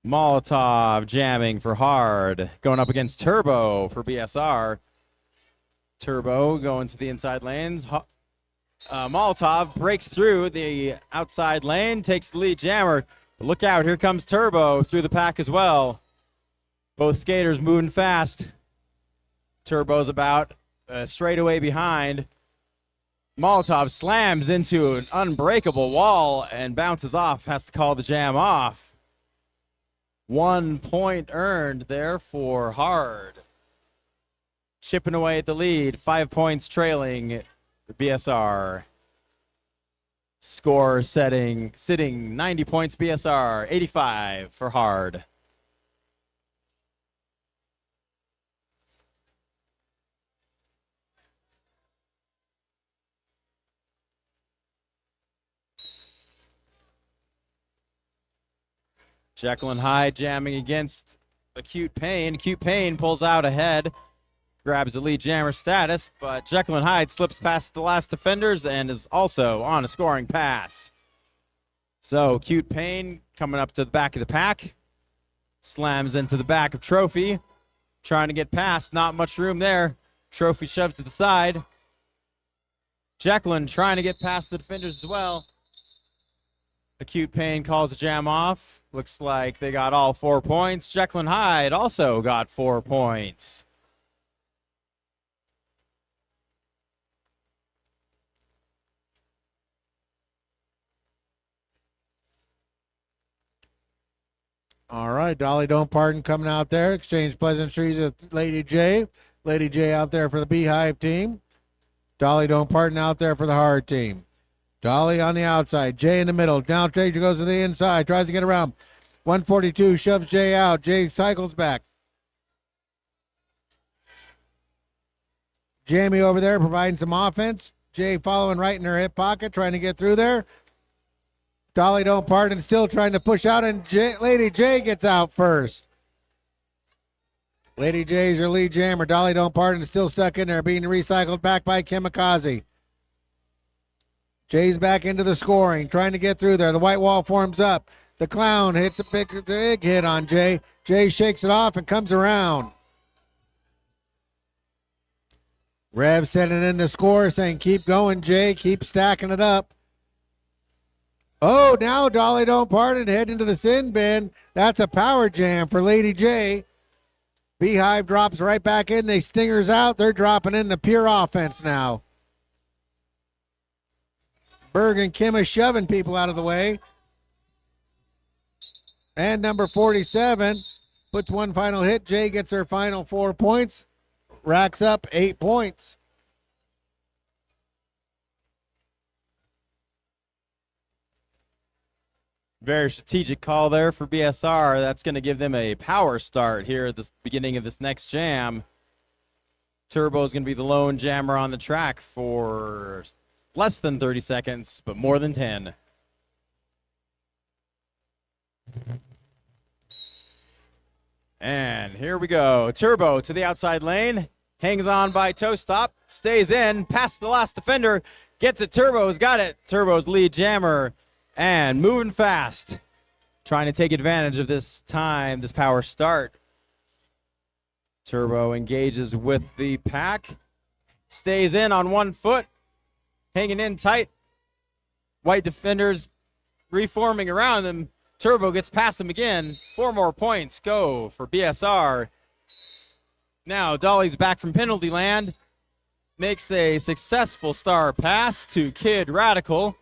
Molotov jamming for Hard, going up against Turbo for BSR. Turbo going to the inside lanes. Molotov breaks through the outside lane, takes the lead jammer. But look out, here comes Turbo through the pack as well. Both skaters moving fast. Turbo's about straight away behind. Molotov slams into an unbreakable wall and bounces off, has to call the jam off. 1 point earned there for Hard. Chipping away at the lead, 5 points trailing the BSR. Score sitting 90 points BSR, 85 for Hard. Jekyll and Hyde jamming against Acute Pain. Acute Pain pulls out ahead, grabs the lead jammer status, but Jekyll and Hyde slips past the last defenders and is also on a scoring pass. So Acute Pain coming up to the back of the pack, slams into the back of Trophy, trying to get past, not much room there. Trophy shoved to the side. Jekyll trying to get past the defenders as well. Acute Pain calls the jam off. Looks like they got all 4 points. Jekyll and Hyde also got 4 points. All right, Dolly Don't Pardon coming out there. Exchange pleasantries with Lady J. Lady J out there for the Beehive team. Dolly Don't Pardon out there for the Hard team. Dolly on the outside. Jay in the middle. Now Jay goes to the inside. Tries to get around. 142 shoves Jay out. Jay cycles back. Jamie over there providing some offense. Jay following right in her hip pocket, trying to get through there. Dolly Don't Pardon still trying to push out, and Lady J gets out first. Lady J is your lead jammer. Dolly Don't Pardon is still stuck in there, being recycled back by Kimikaze. Jay's back into the scoring, trying to get through there. The white wall forms up. The clown hits a big hit on Jay. Jay shakes it off and comes around. Rev sending in the score, saying, keep going, Jay. Keep stacking it up. Oh, now Dolly Don't Pardon head into the sin bin. That's a power jam for Lady J. Beehive drops right back in. They stingers out. They're dropping in the pure offense now. Berg and Kim is shoving people out of the way. And number 47 puts one final hit. Jay gets her final 4 points, racks up 8 points. Very strategic call there for BSR. That's going to give them a power start here at the beginning of this next jam. Turbo is going to be the lone jammer on the track for less than 30 seconds, but more than 10. And here we go. Turbo to the outside lane. Hangs on by toe stop. Stays in. Past the last defender. Gets it. Turbo's got it. Turbo's lead jammer. And moving fast. Trying to take advantage of this time, this power start. Turbo engages with the pack. Stays in on 1 foot. Hanging in tight. White defenders reforming around them. Turbo gets past him again. 4 more points go for BSR. Now Dolly's back from penalty land. Makes a successful star pass to Kid Radical.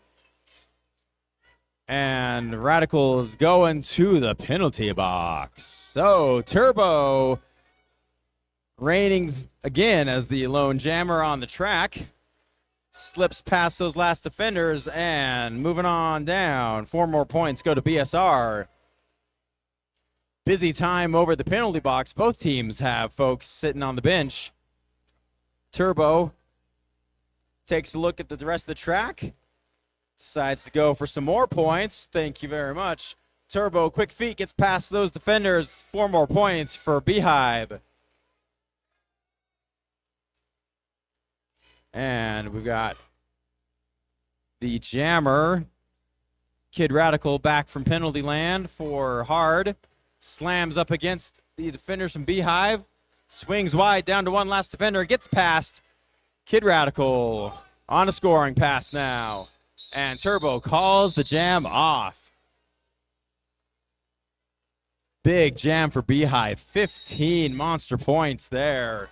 And Radical is going to the penalty box. So Turbo reigning again as the lone jammer on the track. Slips past those last defenders and moving on down. 4 more points go to BSR. Busy time over the penalty box. Both teams have folks sitting on the bench. Turbo takes a look at the rest of the track. Decides to go for some more points. Thank you very much. Turbo, quick feet, gets past those defenders. 4 more points for Beehive. And we've got the jammer, Kid Radical, back from penalty land for hard. Slams up against the defenders from Beehive. Swings wide down to one last defender. Gets past Kid Radical on a scoring pass now. And Turbo calls the jam off. Big jam for Beehive. 15 monster points there.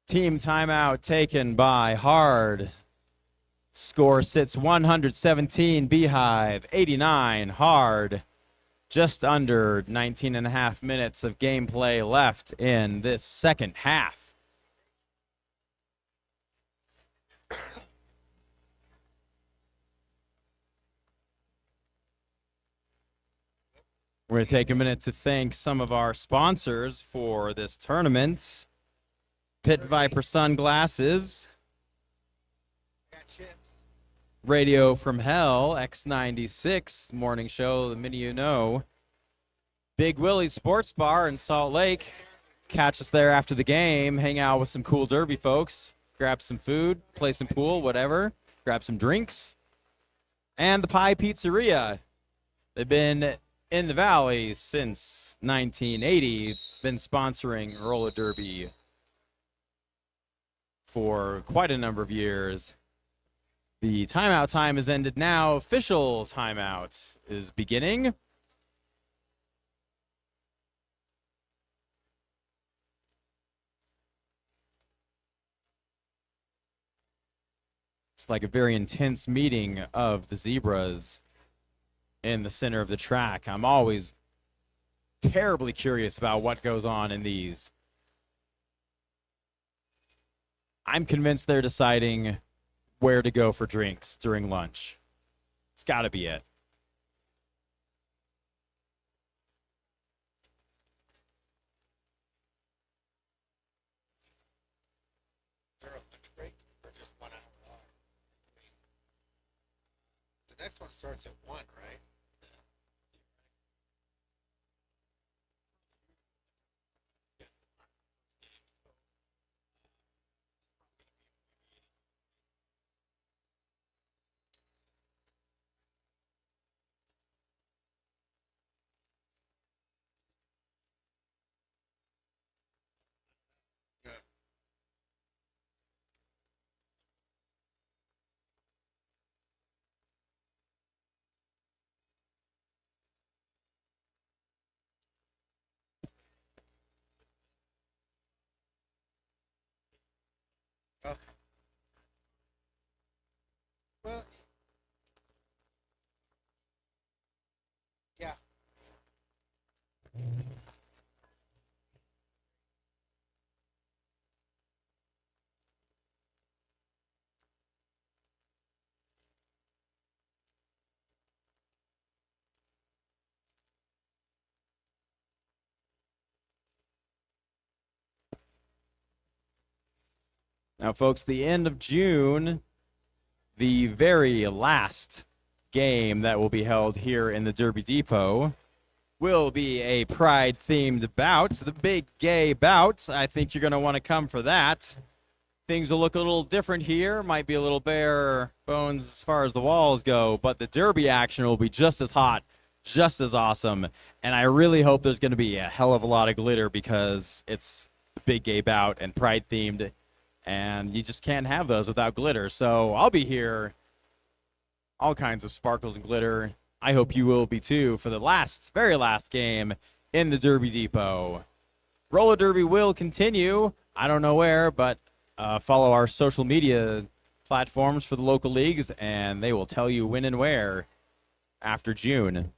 Team timeout taken by Hard. Score sits 117 Beehive, 89 Hard. Just under 19 and a half minutes of gameplay left in this second half. We're going to take a minute to thank some of our sponsors for this tournament. Pit Viper sunglasses, Radio from Hell, X96, morning show, the many you know. Big Willie's Sports Bar in Salt Lake. Catch us there after the game, hang out with some cool derby folks, grab some food, play some pool, whatever, grab some drinks. And the Pie Pizzeria. They've been in the Valley since 1980, been sponsoring roller derby for quite a number of years. The timeout time has ended now. Official timeout is beginning. It's like a very intense meeting of the zebras in the center of the track. I'm always terribly curious about what goes on in these. I'm convinced they're deciding where to go for drinks during lunch. It's got to be it. Is there a lunch break or just 1 hour long? The next one starts at 1, right? Now, folks, the end of June, the very last game that will be held here in the Derby Depot will be a Pride-themed bout, the Big Gay Bout. I think you're going to want to come for that. Things will look a little different here, might be a little bare bones as far as the walls go, but the Derby action will be just as hot, just as awesome, and I really hope there's going to be a hell of a lot of glitter because it's the Big Gay Bout and Pride-themed, and you just can't have those without glitter. So I'll be here, all kinds of sparkles and glitter. I hope you will be too for the very last game in the Derby Depot. Roller Derby will continue. I don't know where, but follow our social media platforms for the local leagues, and they will tell you when and where after June.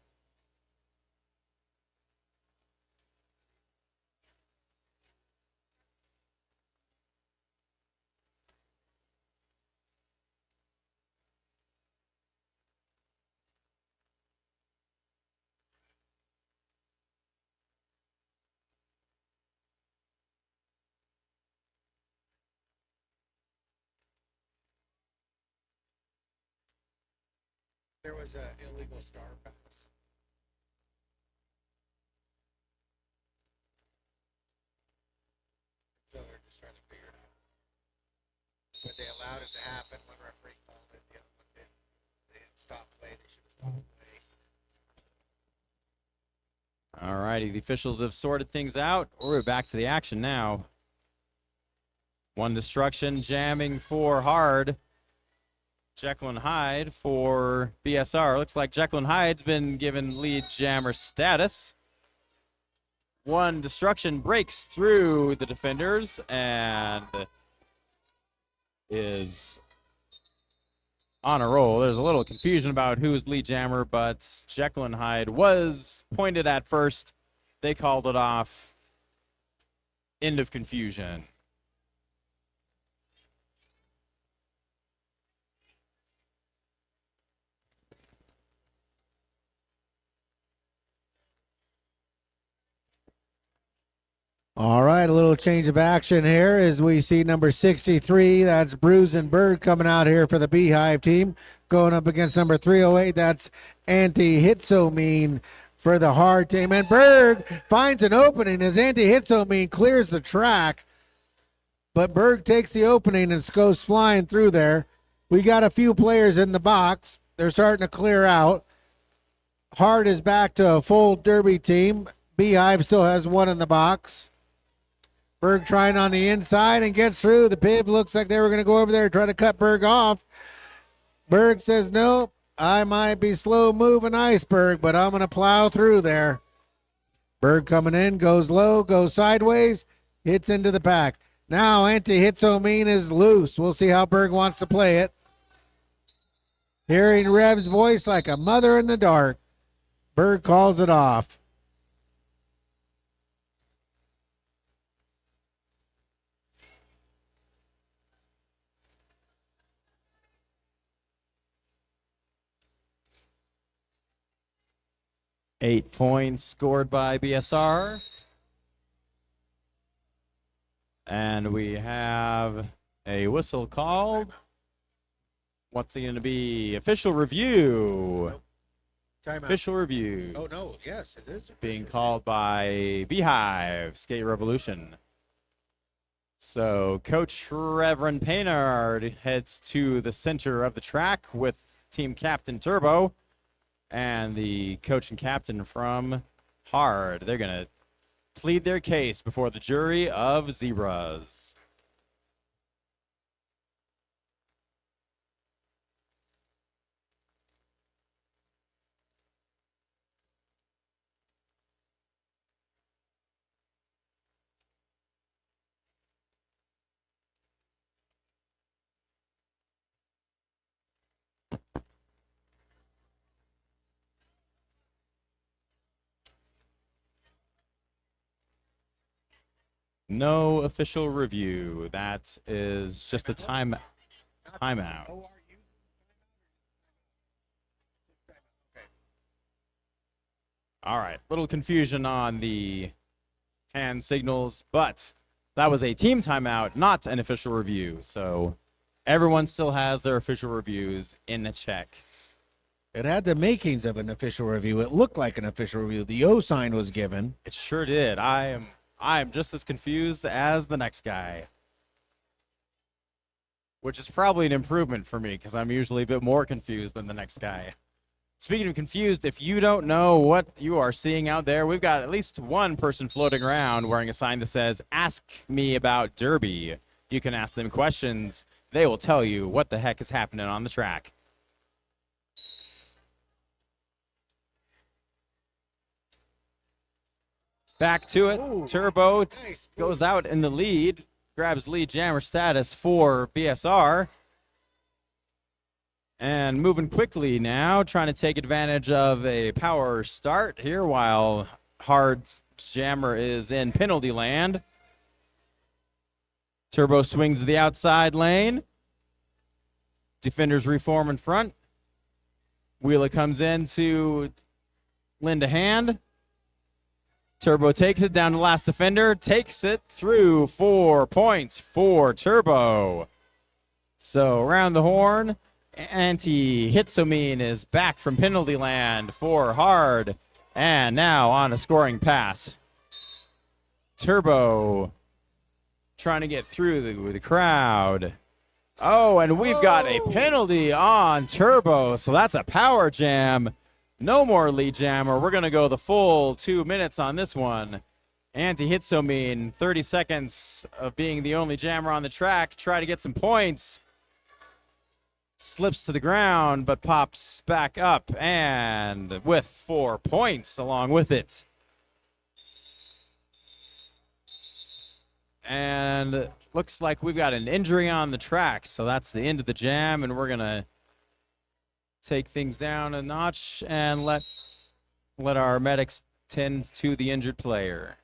There was an illegal star pass. So they're just trying to figure it out. But they allowed it to happen when referee called it. The other one did. They didn't stop play. They should have stopped play. All righty, the officials have sorted things out. We're back to the action now. One destruction, jamming for Hard. Jekyll and Hyde for BSR. Looks like Jekyll and Hyde's been given lead jammer status. One destruction breaks through the defenders and is on a roll. There's a little confusion about who's lead jammer, but Jekyll and Hyde was pointed at first. They called it off. End of confusion. All right, a little change of action here as we see number 63. That's Bruisin' Bird coming out here for the Beehive team. Going up against number 308. That's Anti-Hitso-Mean for the Hard team. And Berg finds an opening as Anti-Hitso-Mean clears the track. But Berg takes the opening and goes flying through there. We got a few players in the box. They're starting to clear out. Hard is back to a full Derby team. Beehive still has one in the box. Berg trying on the inside and gets through. The Piv looks like they were going to go over there and try to cut Berg off. Berg says, nope, I might be slow moving iceberg, but I'm going to plow through there. Berg coming in, goes low, goes sideways, hits into the pack. Now Anti-Hitso-Mean is loose. We'll see how Berg wants to play it. Hearing Rev's voice like a mother in the dark, Berg calls it off. Eight points scored by BSR. And we have a whistle called. What's it going to be? Official review. Nope. Timeout. Official review. Oh, no. Yes, it is. Being called by Beehive, Skate Revolution. So Coach Reverend Paynard heads to the center of the track with team captain Turbo and the coach and captain from Hard. They're going to plead their case before the jury of zebras. No official review. That is just a timeout. All right, little confusion on the hand signals, but That was a team timeout, not an official review. So everyone still has their official reviews in the check. It had the makings of an official review. It looked like an official review. The O sign was given. It sure did. I am just as confused as the next guy, which is probably an improvement for me because I'm usually a bit more confused than the next guy. Speaking of confused, if you don't know what you are seeing out there, we've got at least one person floating around wearing a sign that says, "Ask me about Derby." You can ask them questions. They will tell you what the heck is happening on the track. Back to it. Ooh, Turbo nice. goes out in the lead, grabs lead jammer status for BSR. And moving quickly now, trying to take advantage of a power start here while Hard's jammer is in penalty land. Turbo swings to the outside lane. Defenders reform in front. Wheeler comes in to lend a hand. Turbo takes it down to last defender, takes it through 4 points for Turbo. So around the horn, Anti-Hitsomin is back from penalty land for Hard, and now on a scoring pass. Turbo trying to get through the crowd. Oh, and we've got a penalty on Turbo, so that's a power jam. No more lead jammer. We're going to go the full 2 minutes on this one. Anti-Hitsomin, 30 seconds of being the only jammer on the track. Try to get some points. Slips to the ground, but pops back up, and with 4 points along with it. And looks like we've got an injury on the track, so that's the end of the jam, and we're going to take things down a notch and let our medics tend to the injured player.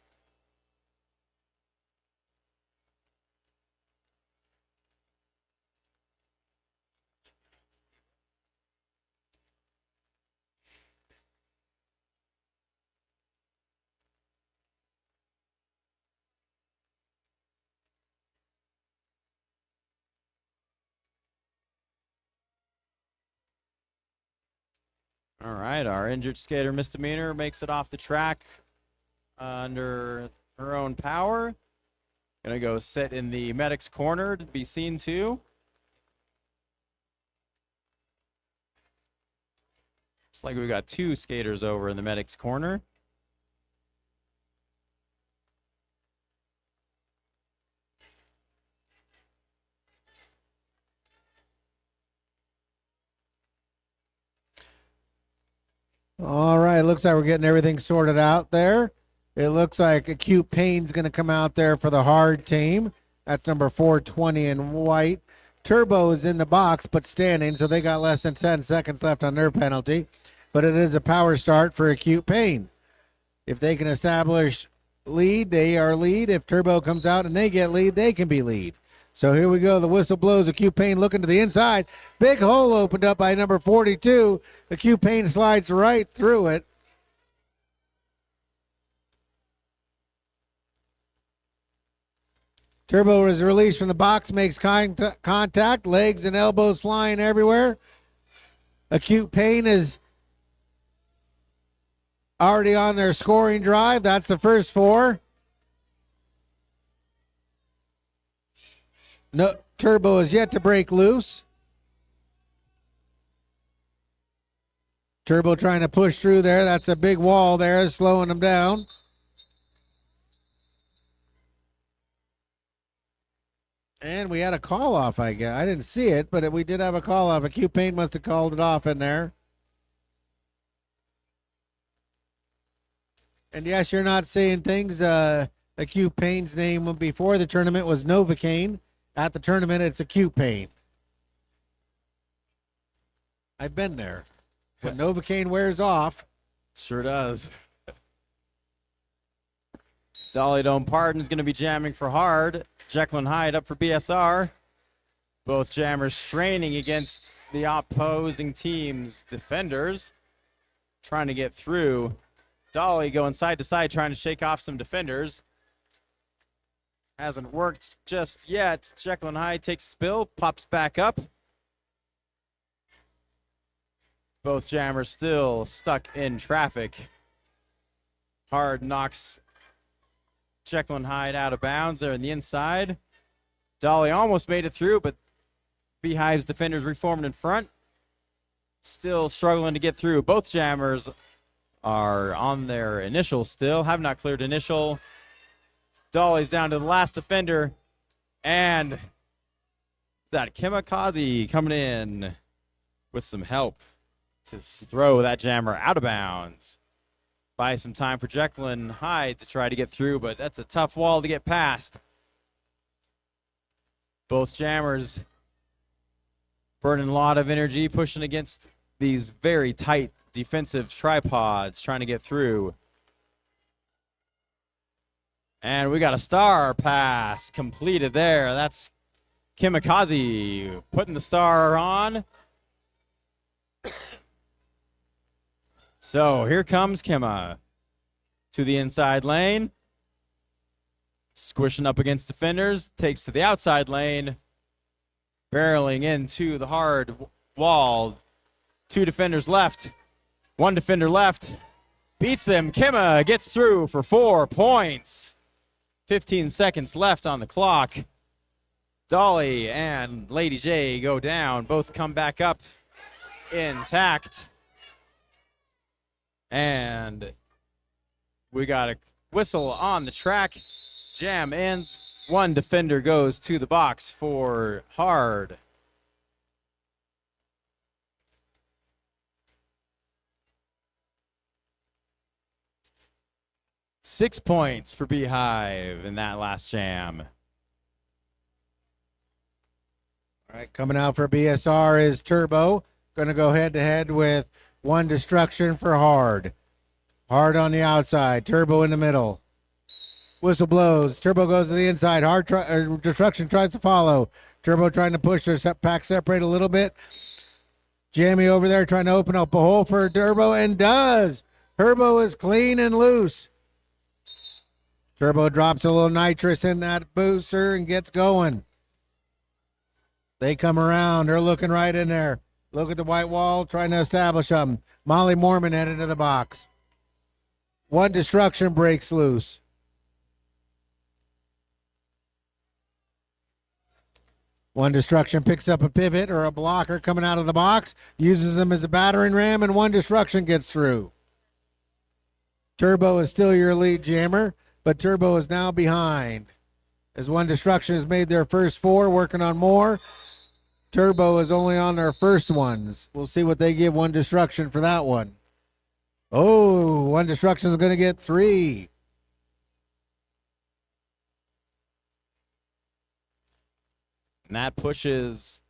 All right, our injured skater Misdemeanor makes it off the track under her own power. Gonna go sit in the medic's corner to be seen to. Looks like we've got 2 skaters over in the medic's corner. All right, looks like we're getting everything sorted out there. It looks like Acute Pain's going to come out there for the Hard team. That's number 420 in white. Turbo is in the box but standing, so they got less than 10 seconds left on their penalty. But it is a power start for Acute Pain. If they can establish lead, they are lead. If Turbo comes out and they get lead, they can be lead. So here we go. The whistle blows. Acute Pain looking to the inside. Big hole opened up by number 42. Acute Pain slides right through it. Turbo is released from the box, makes contact, legs and elbows flying everywhere. Acute Pain is already on their scoring drive. That's the first 4. No, Turbo is yet to break loose. Turbo trying to push through there. That's a big wall there, slowing them down. And we had a call off, I guess. I didn't see it, but we did have a call off. Acute Pain must have called it off in there. And yes, you're not seeing things. Acute Pain's name before the tournament was Novocaine. At the tournament, it's Acute Pain. I've been there. When Novocaine wears off. Sure does. Dolly Don't Pardon is going to be jamming for Hard. Jekyll and Hyde up for BSR. Both jammers straining against the opposing team's defenders. Trying to get through. Dolly going side to side, trying to shake off some defenders. Hasn't worked just yet. Jekyll and Hyde takes a spill, pops back up. Both jammers still stuck in traffic. Hard knocks Jekyll and Hyde out of bounds. They're in the inside. Dolly almost made it through, but Beehive's defenders reformed in front. Still struggling to get through. Both jammers are on their initial still. Have not cleared initial. Dolly's down to the last defender. And is that Kimikaze coming in with some help to throw that jammer out of bounds. Buy some time for Jekyll and Hyde to try to get through, but that's a tough wall to get past. Both jammers burning a lot of energy, pushing against these very tight defensive tripods, trying to get through. And we got a star pass completed there. That's Kimikaze putting the star on. So here comes Kima to the inside lane. Squishing up against defenders, takes to the outside lane. Barreling into the hard wall. 2 defenders left. 1 defender left. Beats them. Kima gets through for 4 points. 15 seconds left on the clock. Dolly and Lady J go down. Both come back up intact. And we got a whistle on the track. Jam ends. 1 defender goes to the box for Hard. Six points for Beehive in that last jam. All right, coming out for BSR is Turbo. Going to go head-to-head with 1 destruction for Hard. Hard on the outside. Turbo in the middle. Whistle blows. Turbo goes to the inside. Destruction tries to follow. Turbo trying to push their pack separate a little bit. Jammy over there trying to open up a hole for Turbo and does. Turbo is clean and loose. Turbo drops a little nitrous in that booster and gets going. They come around. They're looking right in there. Look at the white wall, trying to establish them. Molly Mormon headed to the box. 1 destruction breaks loose. One destruction picks up a pivot or a blocker coming out of the box, uses them as a battering ram, and 1 destruction gets through. Turbo is still your lead jammer, but Turbo is now behind. As 1 destruction has made their first 4, working on more. Turbo is only on their first ones. We'll see what they give 1 destruction for that one. Oh, 1 destruction is going to get 3. And that pushes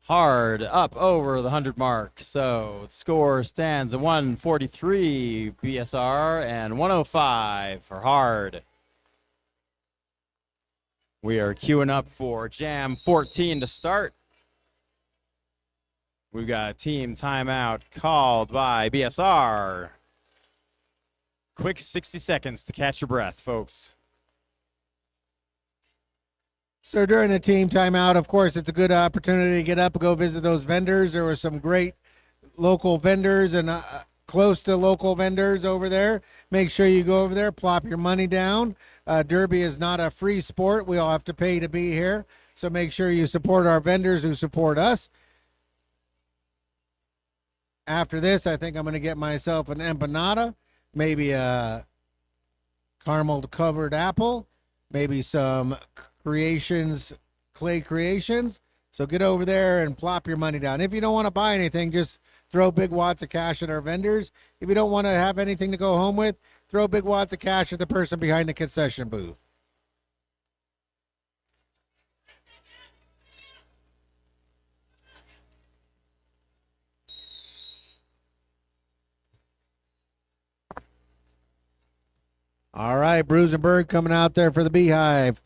Hard up over the 100 mark. So the score stands at 143 BSR and 105 for Hard. We are queuing up for Jam 14 to start. We've got a team timeout called by BSR. Quick 60 seconds to catch your breath, folks. So during the team timeout, of course, it's a good opportunity to get up and go visit those vendors. There were some great local vendors and close to local vendors over there. Make sure you go over there, plop your money down. Derby is not a free sport. We all have to pay to be here. So make sure you support our vendors who support us. After this, I think I'm going to get myself an empanada, maybe a caramel covered apple, maybe some clay creations. So get over there and plop your money down. If you don't want to buy anything, just throw big wads of cash at our vendors. If you don't want to have anything to go home with, throw big wads of cash at the person behind the concession booth. All right, Bruisenberg coming out there for the Beehive.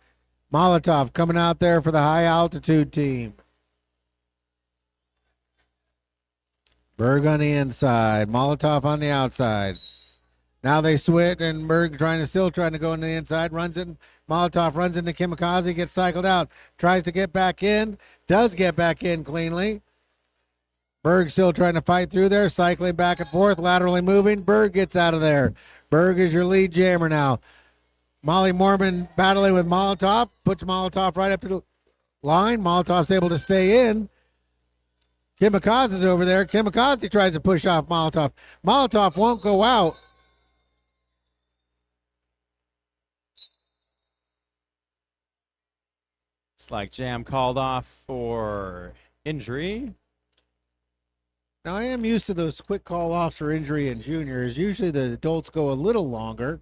Molotov coming out there for the high altitude team. Berg on the inside, Molotov on the outside. Now they switch, and Berg still trying to go in the inside, runs in. Molotov runs into Kimikaze, gets cycled out, tries to get back in, does get back in cleanly. Berg still trying to fight through there, cycling back and forth, laterally moving. Berg gets out of there. Berg is your lead jammer now. Molly Mormon battling with Molotov, puts Molotov right up to the line. Molotov's able to stay in. Kimikaze's over there. Kimikaze tries to push off Molotov. Molotov won't go out. Looks like jam called off for injury. Now, I am used to those quick call-offs for injury in juniors. Usually the adults go a little longer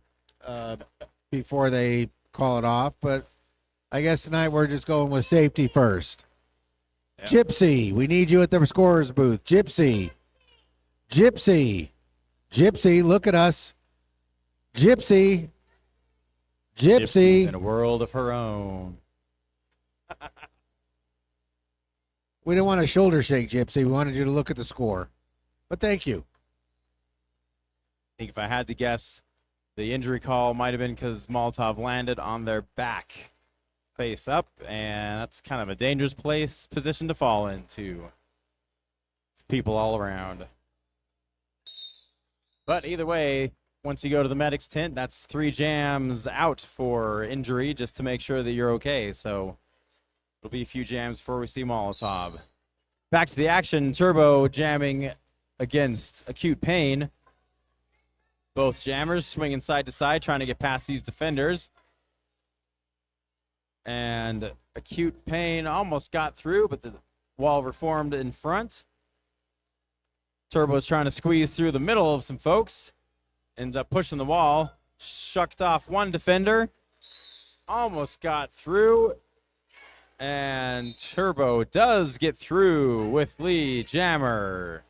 before they call it off, but I guess tonight we're just going with safety first. Yep. Gypsy, we need you at the scorer's booth. Gypsy, look at us. Gypsy's in a world of her own. We didn't want a shoulder shake, Gypsy. We wanted you to look at the score. But thank you. I think if I had to guess, the injury call might have been because Molotov landed on their back, face up, and that's kind of a dangerous position to fall into. People all around. But either way, once you go to the medic's tent, that's 3 jams out for injury just to make sure that you're okay. So it'll be a few jams before we see Molotov. Back to the action. Turbo jamming against Acute Pain. Both jammers swinging side to side, trying to get past these defenders. And Acute Pain almost got through, but the wall reformed in front. Turbo's trying to squeeze through the middle of some folks. Ends up pushing the wall. Shucked off one defender. Almost got through. And Turbo does get through with lead jammer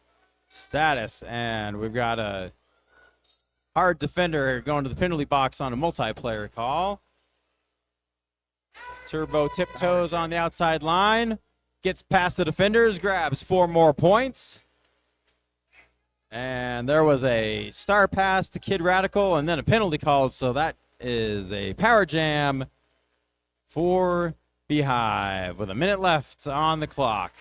status. And we've got a hard defender going to the penalty box on a multiplayer call. Turbo tiptoes on the outside line. Gets past the defenders, grabs 4 more points. And there was a star pass to Kid Radical and then a penalty called. So that is a power jam for Beehive with a minute left on the clock.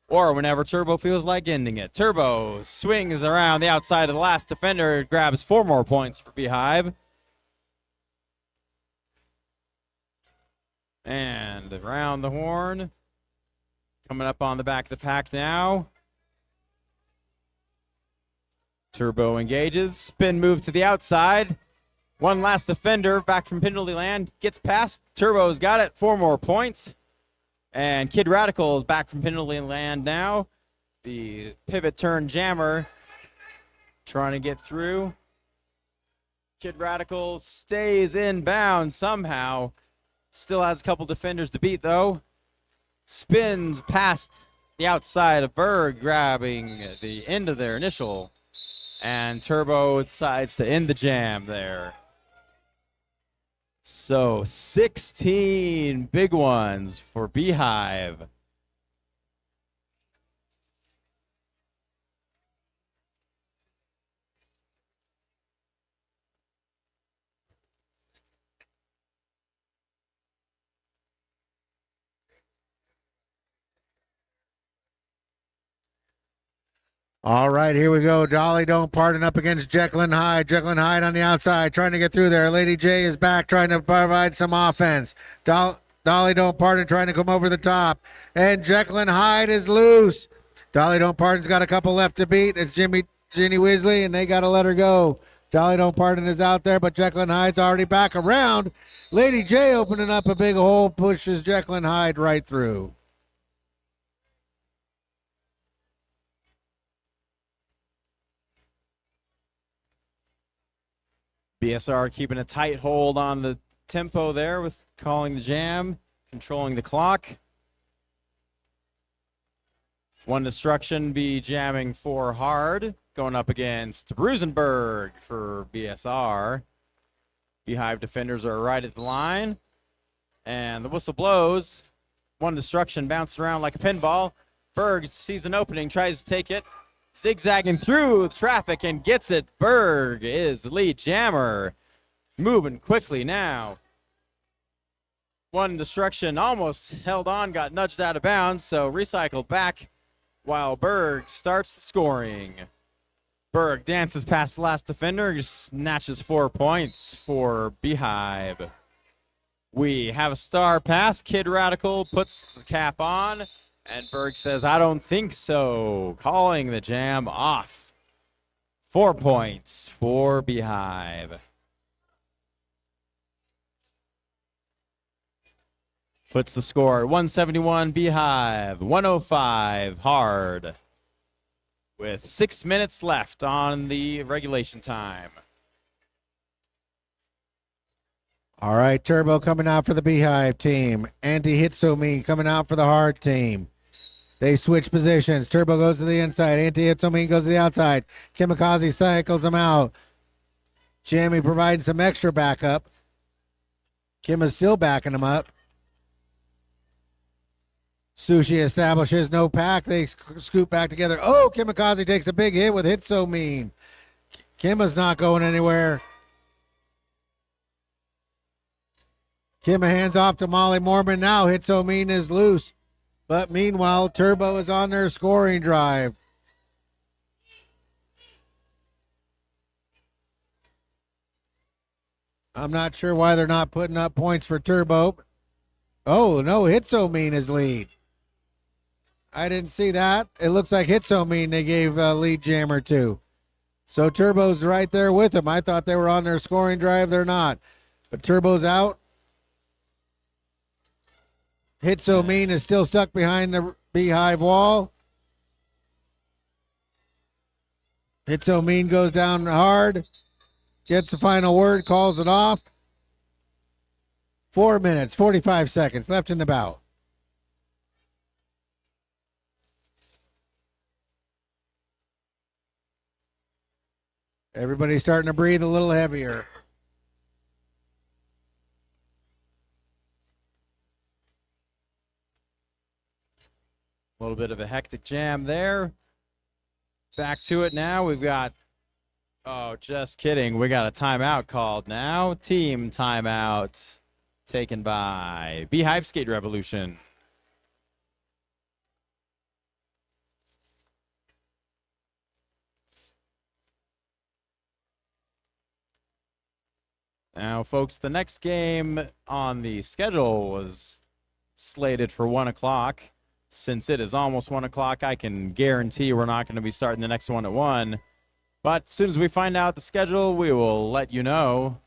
Or whenever Turbo feels like ending it. Turbo swings around the outside of the last defender, grabs 4 more points for Beehive. And around the horn. Coming up on the back of the pack now. Turbo engages. Spin move to the outside. One last defender back from penalty land. Gets past. Turbo's got it. 4 more points. And Kid Radical is back from penalty land now. The pivot turn jammer trying to get through. Kid Radical stays inbound somehow. Still has a couple defenders to beat, though. Spins past the outside of Berg, grabbing the end of their initial. And Turbo decides to end the jam there. So 16 big ones for Beehive. All right, here we go. Dolly Don't Pardon up against Jekyll and Hyde. Jekyll and Hyde on the outside, trying to get through there. Lady J is back, trying to provide some offense. Dolly Don't Pardon trying to come over the top. And Jekyll and Hyde is loose. Dolly Don't Pardon's got a couple left to beat. It's Ginny Weasley, and they got to let her go. Dolly Don't Pardon is out there, but Jekyll and Hyde's already back around. Lady J opening up a big hole, pushes Jekyll and Hyde right through. BSR keeping a tight hold on the tempo there with calling the jam, controlling the clock. One destruction be jamming for hard, going up against Rosenberg for BSR. Beehive defenders are right at the line. And the whistle blows. One destruction bounced around like a pinball. Berg sees an opening, tries to take it. zigzagging through traffic and gets it. Berg is the lead jammer. Moving quickly now. One destruction almost held on, got nudged out of bounds, so recycled back while Berg starts the scoring. Berg dances past the last defender, snatches 4 points for Beehive. We have a star pass. Kid Radical puts the cap on, and Berg says, I don't think so, calling the jam off. 4 points for Beehive. Puts the score at 171 Beehive, 105 Hard. With 6 minutes left on the regulation time. All right, Turbo coming out for the Beehive team. Anti-Hitsomine coming out for the Hard team. They switch positions. Turbo goes to the inside. Anti-Hitsomine goes to the outside. Kimikaze cycles him out. Jammy providing some extra backup. Kim is still backing him up. Sushi establishes no pack. They scoop back together. Oh, Kimikaze takes a big hit with Hitsomine. Kimma's not going anywhere. Kimma hands off to Molly Mormon. Now Hitsomine is loose. But meanwhile, Turbo is on their scoring drive. I'm not sure why they're not putting up points for Turbo. Oh, no, Hitsomine is lead. I didn't see that. It looks like Hitsomine they gave lead jammer to. So Turbo's right there with them. I thought they were on their scoring drive. They're not. But Turbo's out. Hitsomine is still stuck behind the Beehive wall. Hitsomine goes down hard. Gets the final word, calls it off. 4 minutes, 45 seconds left in the bout. Everybody's starting to breathe a little heavier. A little bit of a hectic jam there. Back to it now. We've got, oh, just kidding. We got a timeout called now. Team timeout taken by Beehive Skate Revolution. Now, folks, the next game on the schedule was slated for 1 o'clock. Since it is almost 1 o'clock, I can guarantee we're not going to be starting the next one at 1. But as soon as we find out the schedule, we will let you know.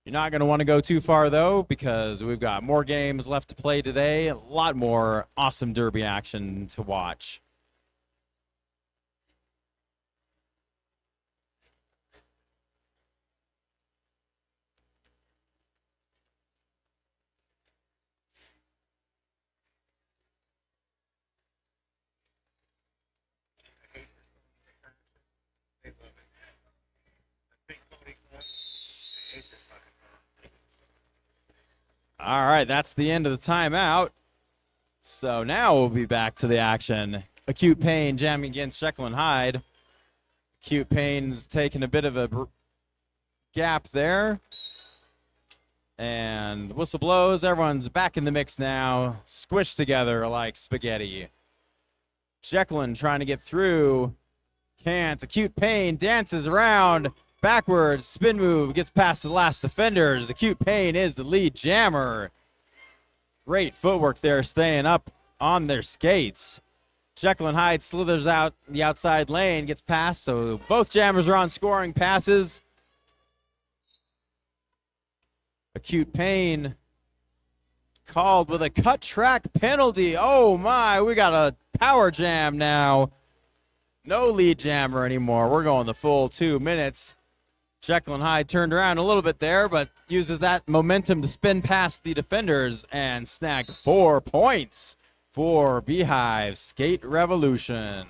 You're not going to want to go too far, though, because we've got more games left to play today. A lot more awesome derby action to watch. All right, that's the end of the timeout. So now we'll be back to the action. Acute Pain jamming against Jekyll and Hyde. Acute Pain's taking a bit of a gap there. And whistle blows. Everyone's back in the mix now. Squished together like spaghetti. Jekyll trying to get through. Can't. Acute Pain dances around. Backwards, spin move, gets past the last defenders. Acute Pain is the lead jammer. Great footwork there, staying up on their skates. Jekyll and Hyde slithers out the outside lane, gets past, so both jammers are on scoring passes. Acute Pain called with a cut track penalty. Oh my, we got a power jam now. No lead jammer anymore. We're going the full 2 minutes. Jekyll and Hyde turned around a little bit there, but uses that momentum to spin past the defenders and snag 4 points for Beehive Skate Revolution.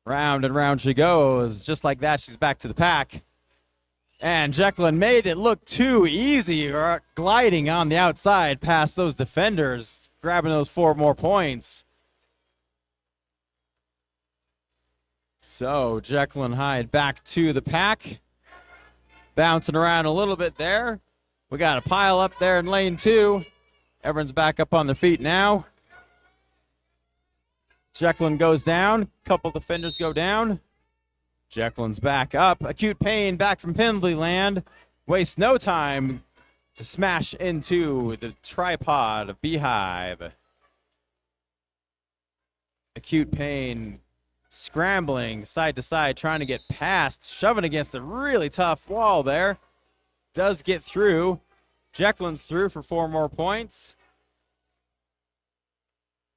Round and round she goes. Just like that, she's back to the pack. And Jekyll made it look too easy, gliding on the outside past those defenders, grabbing those 4 more points. So Jekyll and Hyde back to the pack. Bouncing around a little bit there. We got a pile up there in lane 2. Everyone's back up on their feet now. Jekyll goes down. Couple defenders go down. Jekyll's back up. Acute Pain back from penalty land. Wastes no time to smash into the tripod of Beehive. Acute Pain scrambling side to side, trying to get past, shoving against a really tough wall there. Does get through. Jekyll's through for 4 more points.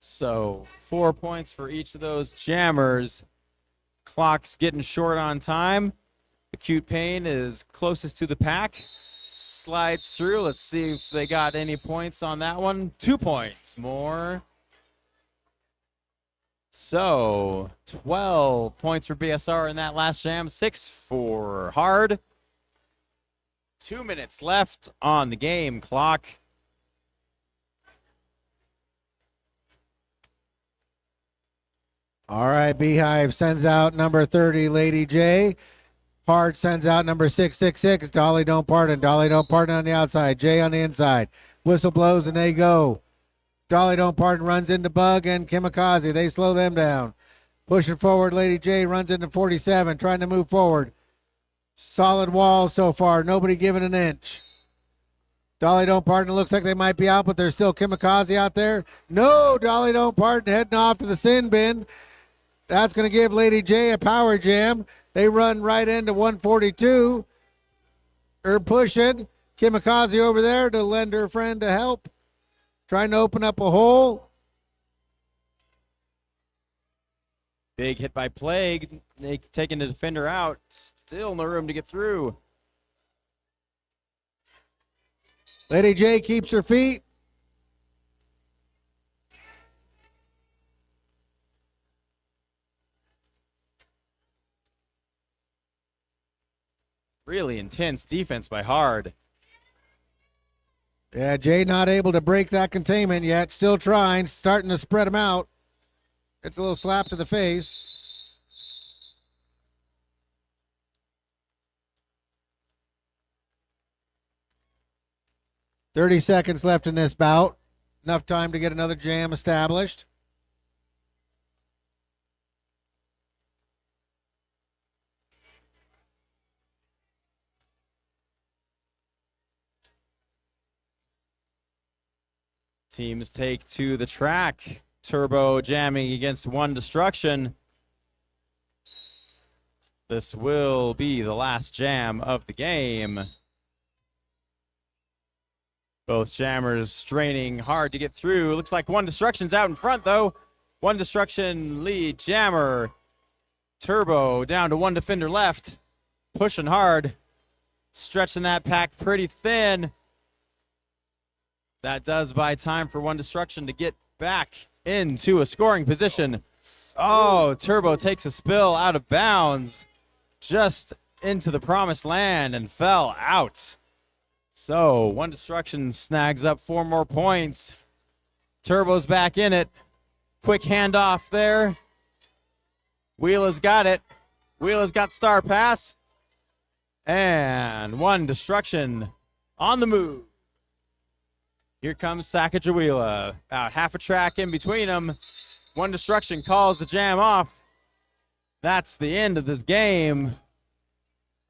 So 4 points for each of those jammers. Clock's getting short on time. Acute Pain is closest to the pack. Slides through. Let's see if they got any points on that one. 2 points more. So 12 points for BSR in that last jam. 6 for Hard. 2 minutes left on the game clock. All right, Beehive sends out number 30, Lady J. Hard sends out number 666, Dolly Don't Pardon. Dolly Don't Pardon on the outside, J on the inside. Whistle blows and they go. Dolly Don't Pardon runs into Bug and Kamikaze. They slow them down. Pushing forward, Lady J runs into 47, trying to move forward. Solid wall so far, nobody giving an inch. Dolly Don't Pardon looks like they might be out, but there's still Kamikaze out there. No, Dolly Don't Pardon heading off to the sin bin. That's going to give Lady J a power jam. They run right into 142. They're pushing. Kamikaze over there to lend her friend a help. Trying to open up a hole. Big hit by Plague. They taking the defender out. Still no room to get through. Lady J keeps her feet. Really intense defense by Hard. Yeah, Jay not able to break that containment yet. Still trying, starting to spread them out. Gets a little slap to the face. "30 seconds left in this bout. Enough time to get another jam established. Teams take to the track. Turbo jamming against One Destruction. This will be the last jam of the game. Both jammers straining hard to get through. Looks like One Destruction's out in front, though. One Destruction lead jammer. Turbo down to one defender left. Pushing hard. Stretching that pack pretty thin. That does buy time for One Destruction to get back into a scoring position. Oh, Turbo takes a spill out of bounds. Just into the promised land and fell out. So One Destruction snags up 4 more points. Turbo's back in it. Quick handoff there. Wheela's got it. Wheela's got Star Pass. And One Destruction on the move. Here comes Sacagawea. About half a track in between them. One Destruction calls the jam off. That's the end of this game.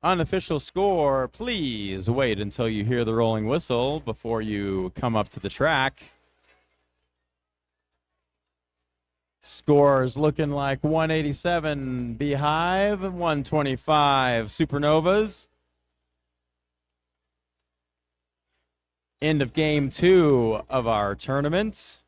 Unofficial score. Please wait until you hear the rolling whistle before you come up to the track. Scores looking like 187 Beehive, 125 Supernovas. End of game 2 of our tournament.